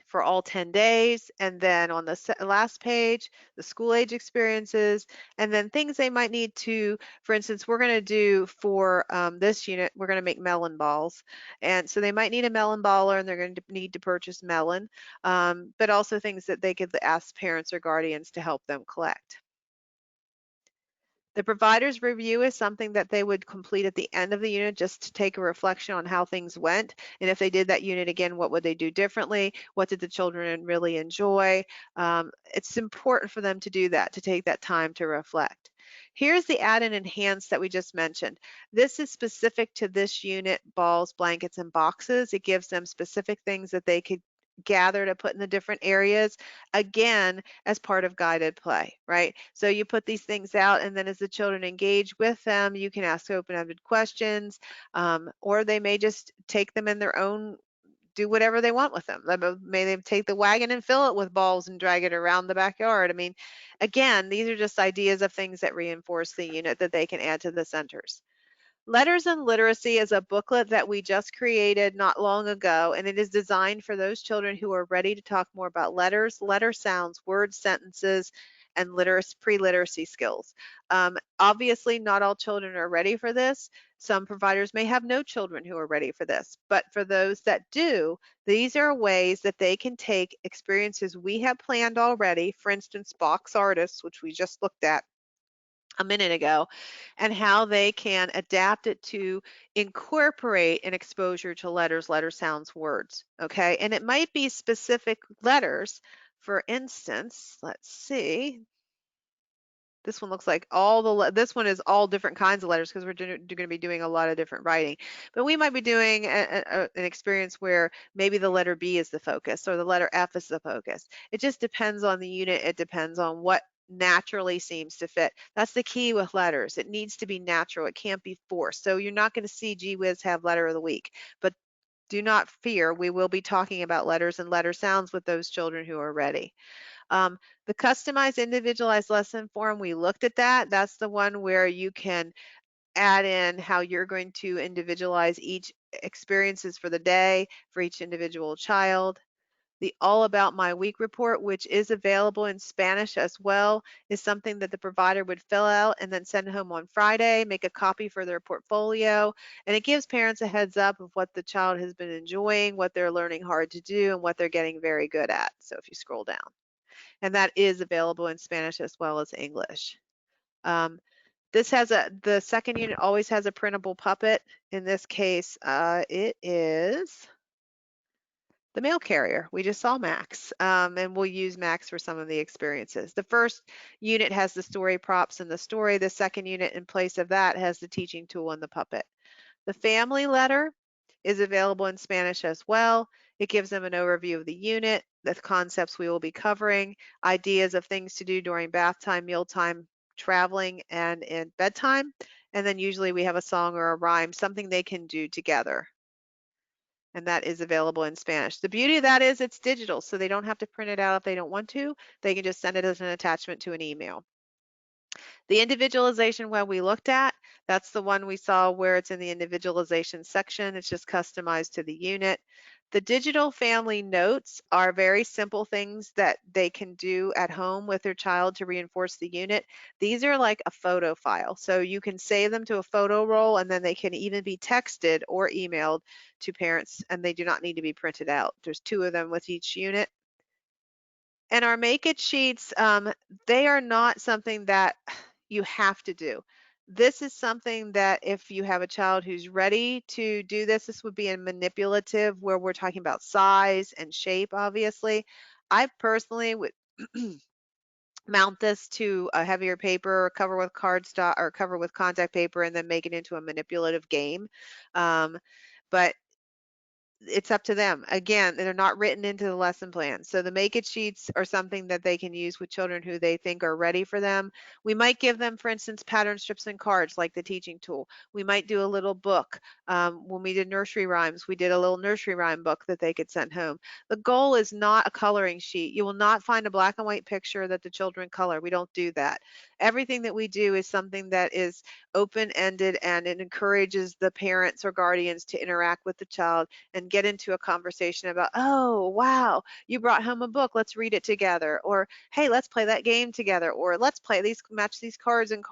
B: for all 10 days. And then on the last page, the school age experiences, and then things they might need to, for instance, we're going to do for this unit, we're going to make melon balls. And so they might need a melon baller, and they're going to need to purchase melon, but also things that they could ask parents or guardians to help them collect. The provider's review is something that they would complete at the end of the unit just to take a reflection on how things went. And if they did that unit again, what would they do differently? What did the children really enjoy? It's important for them to do that, to take that time to reflect. Here's the add and enhance that we just mentioned. This is specific to this unit, balls, blankets, and boxes. It gives them specific things that they could gather to put in the different areas. Again, as part of guided play, right? So you put these things out, and then as the children engage with them, you can ask open-ended questions, or they may just take them in their own, do whatever they want with them. May they take the wagon and fill it with balls and drag it around the backyard. I mean, again, these are just ideas of things that reinforce the unit that they can add to the centers. Letters and Literacy is a booklet that we just created not long ago, and it is designed for those children who are ready to talk more about letters, letter sounds, word sentences, and pre-literacy skills. Obviously, not all children are ready for this. Some providers may have no children who are ready for this, but for those that do, these are ways that they can take experiences we have planned already, for instance, box artists, which we just looked at a minute ago, and how they can adapt it to incorporate an exposure to letters, letter sounds, words. Okay, and it might be specific letters. For instance, let's see. This one looks like this one is all different kinds of letters because we're going to be doing a lot of different writing. But we might be doing an experience where maybe the letter B is the focus or the letter F is the focus. It just depends on the unit. It depends on what naturally seems to fit. That's the key with letters. It needs to be natural. It can't be forced. So you're not going to see Gee Whiz have letter of the week, but do not fear. We will be talking about letters and letter sounds with those children who are ready. Um, the customized individualized lesson form, we looked at that. That's the one where you can add in how you're going to individualize each experiences for the day for each individual child. The All About My Week report, which is available in Spanish as well, is something that the provider would fill out and then send home on Friday, make a copy for their portfolio, and it gives parents a heads up of what the child has been enjoying, what they're learning hard to do, and what they're getting very good at. So if you scroll down, and that is available in Spanish as well as English. Um, this has the second unit always has a printable puppet. In this case, it is the mail carrier. We just saw Max, and we'll use Max for some of the experiences. The first unit has the story props and the story. The second unit, in place of that, has the teaching tool and the puppet. The family letter is available in Spanish as well. It gives them an overview of the unit, the concepts we will be covering, ideas of things to do during bath time, mealtime, traveling, and in bedtime. And then usually we have a song or a rhyme, something they can do together. And that is available in Spanish. The beauty of that is it's digital, so they don't have to print it out if they don't want to. They can just send it as an attachment to an email. The individualization web we looked at, that's the one we saw where it's in the individualization section. It's just customized to the unit. The digital family notes are very simple things that they can do at home with their child to reinforce the unit. These are like a photo file. So you can save them to a photo roll and then they can even be texted or emailed to parents and they do not need to be printed out. There's 2 of them with each unit. And our make it sheets, they are not something that you have to do. This is something that if you have a child who's ready to do this, this would be a manipulative where we're talking about size and shape, obviously. I personally would mount this to a heavier paper, cover with cardstock or cover with contact paper, and then make it into a manipulative game. Um, but it's up to them. Again, they're not written into the lesson plan. So the make it sheets are something that they can use with children who they think are ready for them. We might give them, for instance, pattern strips and cards like the teaching tool. We might do a little book. When we did nursery rhymes, we did a little nursery rhyme book that they could send home. The goal is not a coloring sheet. You will not find a black and white picture that the children color. We don't do that. Everything that we do is something that is open-ended and it encourages the parents or guardians to interact with the child and get into a conversation about, oh, wow, you brought home a book, let's read it together. Or, hey, let's play that game together. Or let's play these, match these cards and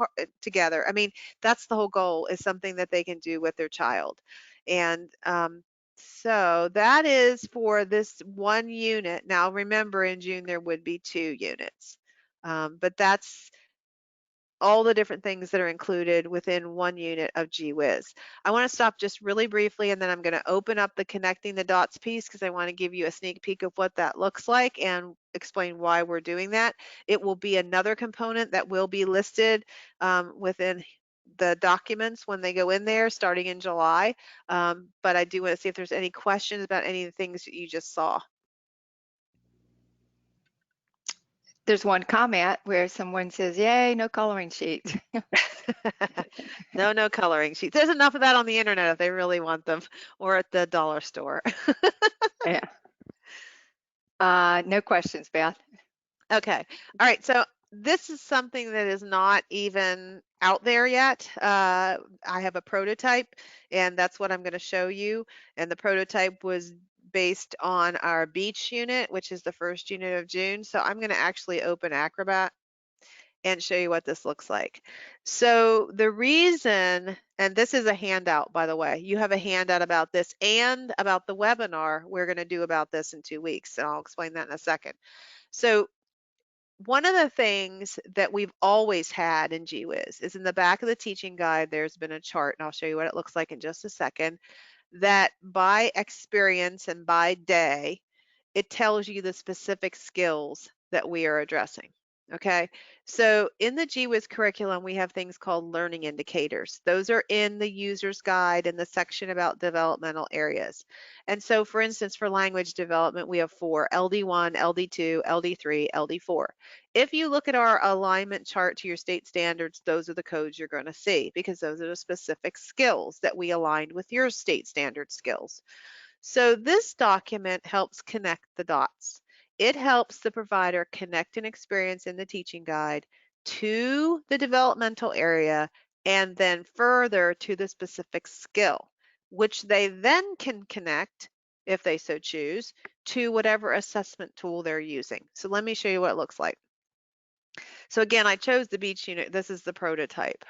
B: together. I mean, that's the whole goal, is something that they can do with their child. And so that is for this one unit. Now, remember, in June, there would be 2 units. But that's all the different things that are included within one unit of Gee Whiz. I want to stop just really briefly and then I'm going to open up the connecting the dots piece because I want to give you a sneak peek of what that looks like and explain why we're doing that. It will be another component that will be listed within the documents when they go in there starting in July. But I do want to see if there's any questions about any of the things that you just saw.
A: There's one comment where someone says, "Yay, no coloring sheets."
B: No, no coloring sheets. There's enough of that on the internet if they really want them, or at the dollar store.
A: Yeah. No questions, Beth.
B: Okay. All right. So this is something that is not even out there yet. I have a prototype, and that's what I'm going to show you. And the prototype was based on our beach unit, which is the first unit of June. So I'm going to actually open Acrobat and show you what this looks like. So the reason, and this is a handout, by the way, you have a handout about this and about the webinar we're going to do about this in 2 weeks, and I'll explain that in a second. So one of the things that we've always had in Gee Whiz is in the back of the teaching guide, there's been a chart, and I'll show you what it looks like in just a second, that by experience and by day, it tells you the specific skills that we are addressing. Okay, so in the Gee Whiz curriculum, we have things called learning indicators. Those are in the user's guide in the section about developmental areas. And so, for instance, for language development, we have four: LD1, LD2, LD3, LD4. If you look at our alignment chart to your state standards, those are the codes you're going to see because those are the specific skills that we aligned with your state standard skills. So this document helps connect the dots. It helps the provider connect an experience in the teaching guide to the developmental area and then further to the specific skill, which they then can connect, if they so choose, to whatever assessment tool they're using. So let me show you what it looks like. So again, I chose the Beach unit. This is the prototype.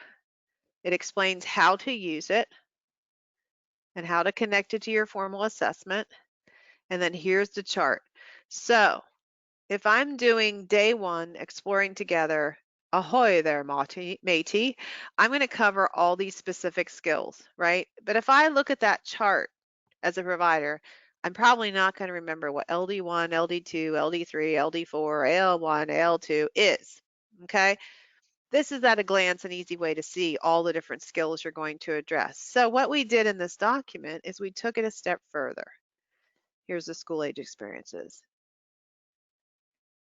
B: It explains how to use it and how to connect it to your formal assessment. And then here's the chart. So if I'm doing day one, exploring together, ahoy there, matey, I'm going to cover all these specific skills, right? But if I look at that chart as a provider, I'm probably not going to remember what LD1, LD2, LD3, LD4, AL1, AL2 is, okay? This is at a glance an easy way to see all the different skills you're going to address. So what we did in this document is we took it a step further. Here's the school age experiences.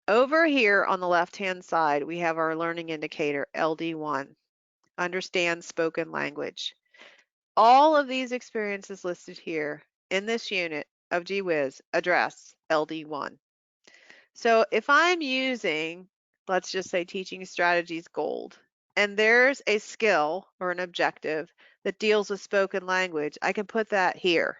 B: Over here on the left-hand side, we have our learning indicator, LD1, understand spoken language. All of these experiences listed here in this unit of Gee Whiz address LD1. So if I'm using, let's just say teaching strategies gold, and there's a skill or an objective that deals with spoken language, I can put that here.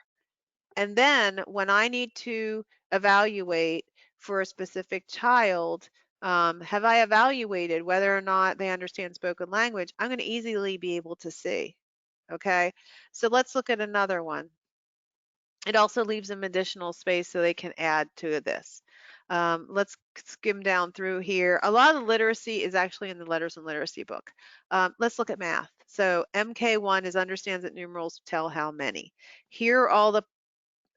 B: And then when I need to evaluate for a specific child, have I evaluated whether or not they understand spoken language? I'm going to easily be able to see. Okay, so let's look at another one. It also leaves them additional space so they can add to this. Let's skim down through here. A lot of literacy is actually in the letters and literacy book. Let's look at math. So MK1 is understands that numerals tell how many. Here are all the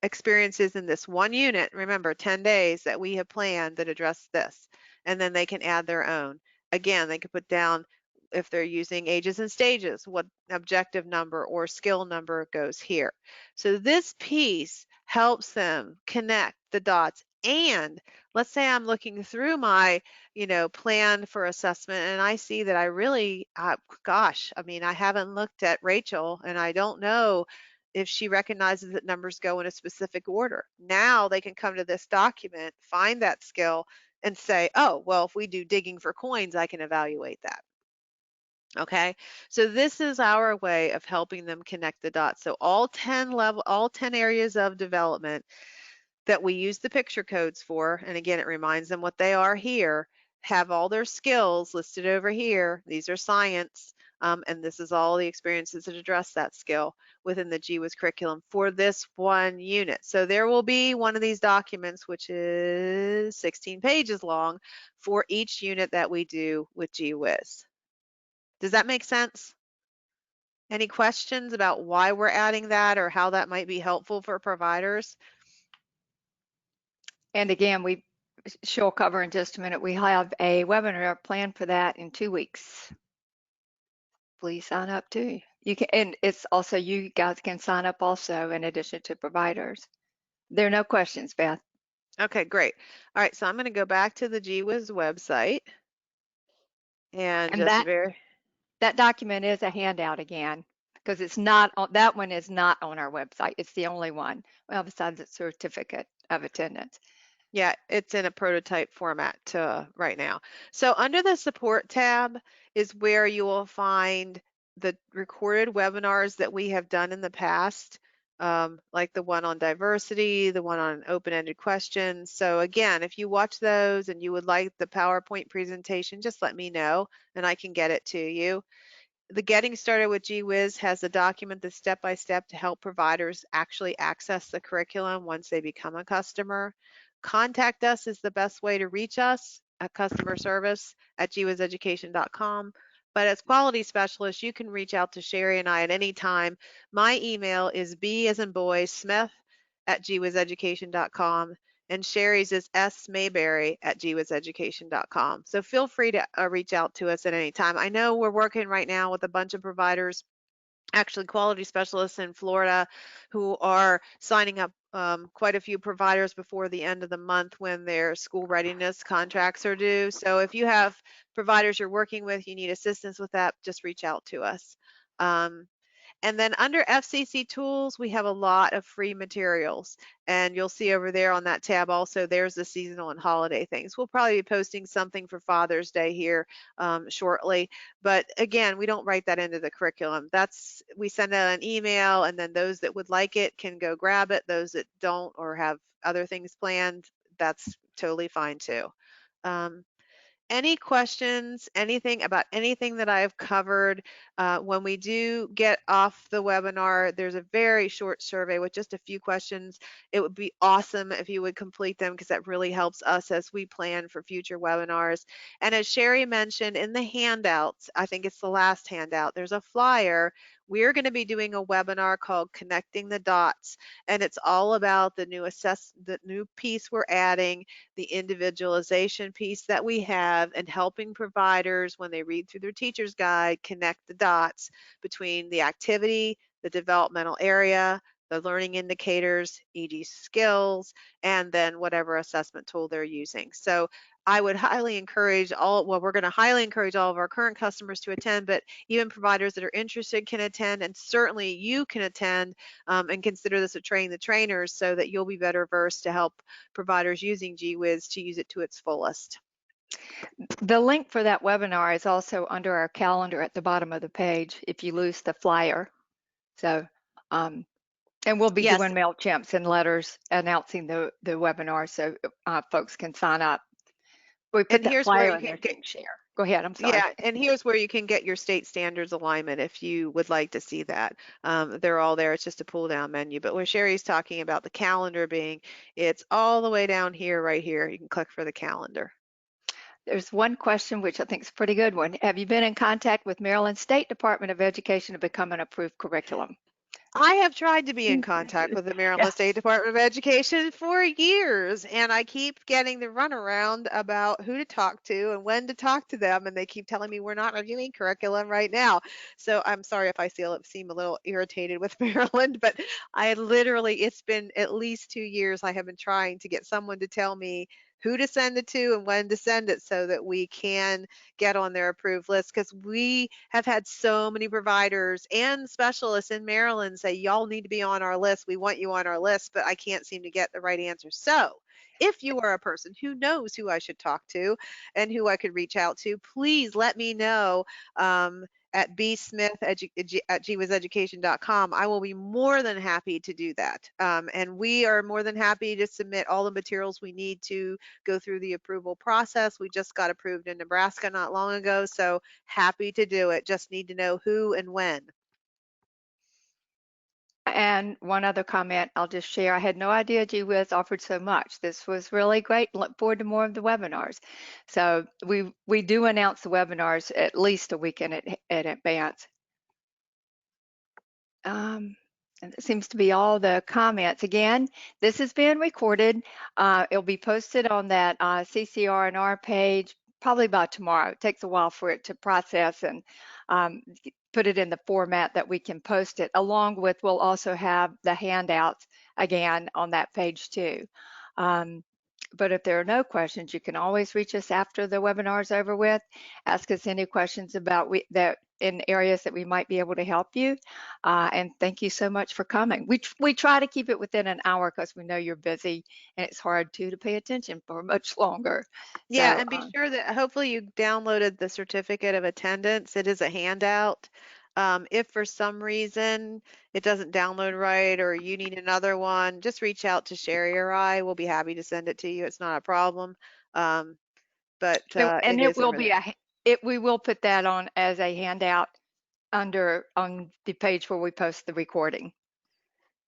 B: experiences in this one unit, remember 10 days that we have planned that address this, and then they can add their own. Again, they could put down if they're using ages and stages, what objective number or skill number goes here. So this piece helps them connect the dots. And let's say I'm looking through my, plan for assessment and I see that I really, gosh, I mean, I haven't looked at Rachel and I don't know if she recognizes that numbers go in a specific order. Now they can come to this document, find that skill, and say, oh, well, if we do digging for coins, I can evaluate that. Okay, so this is our way of helping them connect the dots. So all 10 areas of development that we use the picture codes for, and again, it reminds them what they are here, have all their skills listed over here. These are science, and this is all the experiences that address that skill within the Gee Whiz curriculum for this one unit. So there will be one of these documents, which is 16 pages long, for each unit that we do with Gee Whiz. Does that make sense? Any questions about why we're adding that or how that might be helpful for providers?
A: And again, she'll cover in just a minute. We have a webinar planned for that in 2 weeks. Please sign up too. You can, and it's also, you guys can sign up also in addition to providers. There are no questions, Beth.
B: Okay, great. All right, so I'm going to go back to the Gee Whiz website and
A: And
B: just
A: that document is a handout again, because it's not on, that one is not on our website. It's the only one. Well, besides the certificate of attendance.
B: yeah, it's in a prototype format right now. So under the support tab is where you will find the recorded webinars that we have done in the past, like the one on diversity, the one on open-ended questions. So again, if you watch those and you would like the PowerPoint presentation, just let me know and I can get it to you. The Getting Started with Gee Whiz has a document that's step-by-step to help providers actually access the curriculum once they become a customer. Contact us is the best way to reach us at customer service at geewizeducation.com. But as quality specialists, you can reach out to Sherry and I at any time. My email is b as in boy, Smith at geewizeducation.com. and Sherry's is smayberry@geewizeducation.com. So feel free to reach out to us at any time. I know we're working right now with a bunch of providers, actually quality specialists in Florida, who are signing up quite a few providers before the end of the month when their school readiness contracts are due. So if you have providers you're working with, you need assistance with that, just reach out to us. Um, and then under FCC tools, we have a lot of free materials. And you'll see over there on that tab also, there's the seasonal and holiday things. We'll probably be posting something for Father's Day here shortly. But again, we don't write that into the curriculum. We send out an email, and then those that would like it can go grab it. Those that don't or have other things planned, that's totally fine too. Um, any questions, anything about anything that I've covered? When we do get off the webinar, there's a very short survey with just a few questions. It would be awesome if you would complete them, because that really helps us as we plan for future webinars. And as Sherry mentioned in the handouts, I think it's the last handout, there's a flyer. We're going to be doing a webinar called Connecting the Dots, and it's all about the new piece we're adding, the individualization piece that we have, and helping providers, when they read through their teacher's guide, connect the dots between the activity, the developmental area, the learning indicators, e.g. skills, and then whatever assessment tool they're using. So I would highly encourage we're going to highly encourage all of our current customers to attend, but even providers that are interested can attend, and certainly you can attend and consider this a train the trainers, so that you'll be better versed to help providers using Gee Whiz to use it to its fullest.
A: The link for that webinar is also under our calendar at the bottom of the page if you lose the flyer. So, and we'll be
B: Yes,
A: doing MailChimps and letters announcing the webinar, so folks can sign up. We put
B: and
A: that
B: here's where
A: flyer
B: you
A: in there
B: can
A: too, share. Go ahead, I'm sorry.
B: yeah, and here's where you can get your state standards alignment if you would like to see that. They're all there. It's just a pull down menu. But where Sherry's talking about the calendar being, it's all the way down here, right here. You can click for the calendar.
A: There's one question which I think is a pretty good one. Have you been in contact with Maryland State Department of Education to become an approved curriculum?
B: I have tried to be in contact with the
A: Yeah.
B: Maryland State Department of Education for years, and I keep getting the runaround about who to talk to and when to talk to them, and they keep telling me we're not reviewing curriculum right now. So I'm sorry if I seem a little irritated with Maryland, but it's been at least 2 years I have been trying to get someone to tell me who to send it to and when to send it, so that we can get on their approved list, because we have had so many providers and specialists in Maryland say, y'all need to be on our list. We want you on our list, but I can't seem to get the right answer. So if you are a person who knows who I should talk to and who I could reach out to, please let me know. At bsmith at geewizeducation.com. I will be more than happy to do that. And we are more than happy to submit all the materials we need to go through the approval process. We just got approved in Nebraska not long ago, so happy to do it. Just need to know who and when.
A: And one other comment I'll just share. I had no idea Gee Whiz offered so much. This was really great. Look forward to more of the webinars. So we do announce the webinars at least a week in advance. And it seems to be all the comments. Again, this is being recorded. It'll be posted on that CCR&R page probably by tomorrow. It takes a while for it to process and put it in the format that we can post it. Along with, we'll also have the handouts again on that page too. But if there are no questions, you can always reach us after the webinar is over with. Ask us any questions about that in areas that we might be able to help you. And thank you so much for coming. We try to keep it within an hour because we know you're busy and it's hard to pay attention for much longer.
B: Yeah,
A: So
B: and be sure that hopefully you downloaded the certificate of attendance. It is a handout. If for some reason it doesn't download right or you need another one, just reach out to Sherry or I. We'll be happy to send it to you. It's not a problem. Um, but
A: and
B: it
A: it
B: is a
A: will
B: really
A: be we will put that on as a handout on the page where we post the recording.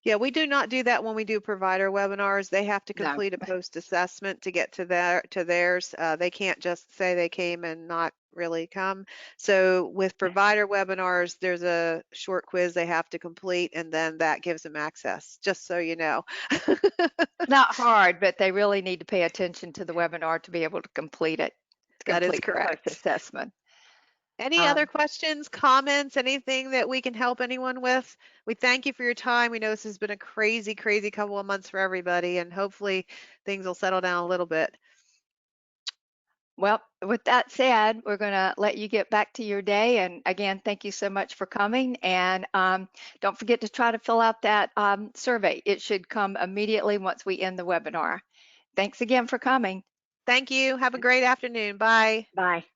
B: Yeah, we do not do that when we do provider webinars. They have to
A: No.
B: complete a post-assessment to get to theirs. They can't just say they came and not really come. So with provider webinars, there's a short quiz they have to complete, and then that gives them access, just so you know.
A: Not hard, but they really need to pay attention to the webinar to be able to complete it, to
B: That is
A: complete the
B: correct.
A: post-assessment.
B: Any other
A: Um,
B: questions, comments, anything that we can help anyone with? We thank you for your time. We know this has been a crazy, crazy couple of months for everybody, and hopefully things will settle down a little bit.
A: well, with that said, we're going to let you get back to your day. And again, thank you so much for coming. And don't forget to try to fill out that survey. It should come immediately once we end the webinar. Thanks again for coming.
B: Thank you. Have a great afternoon. Bye.
A: Bye.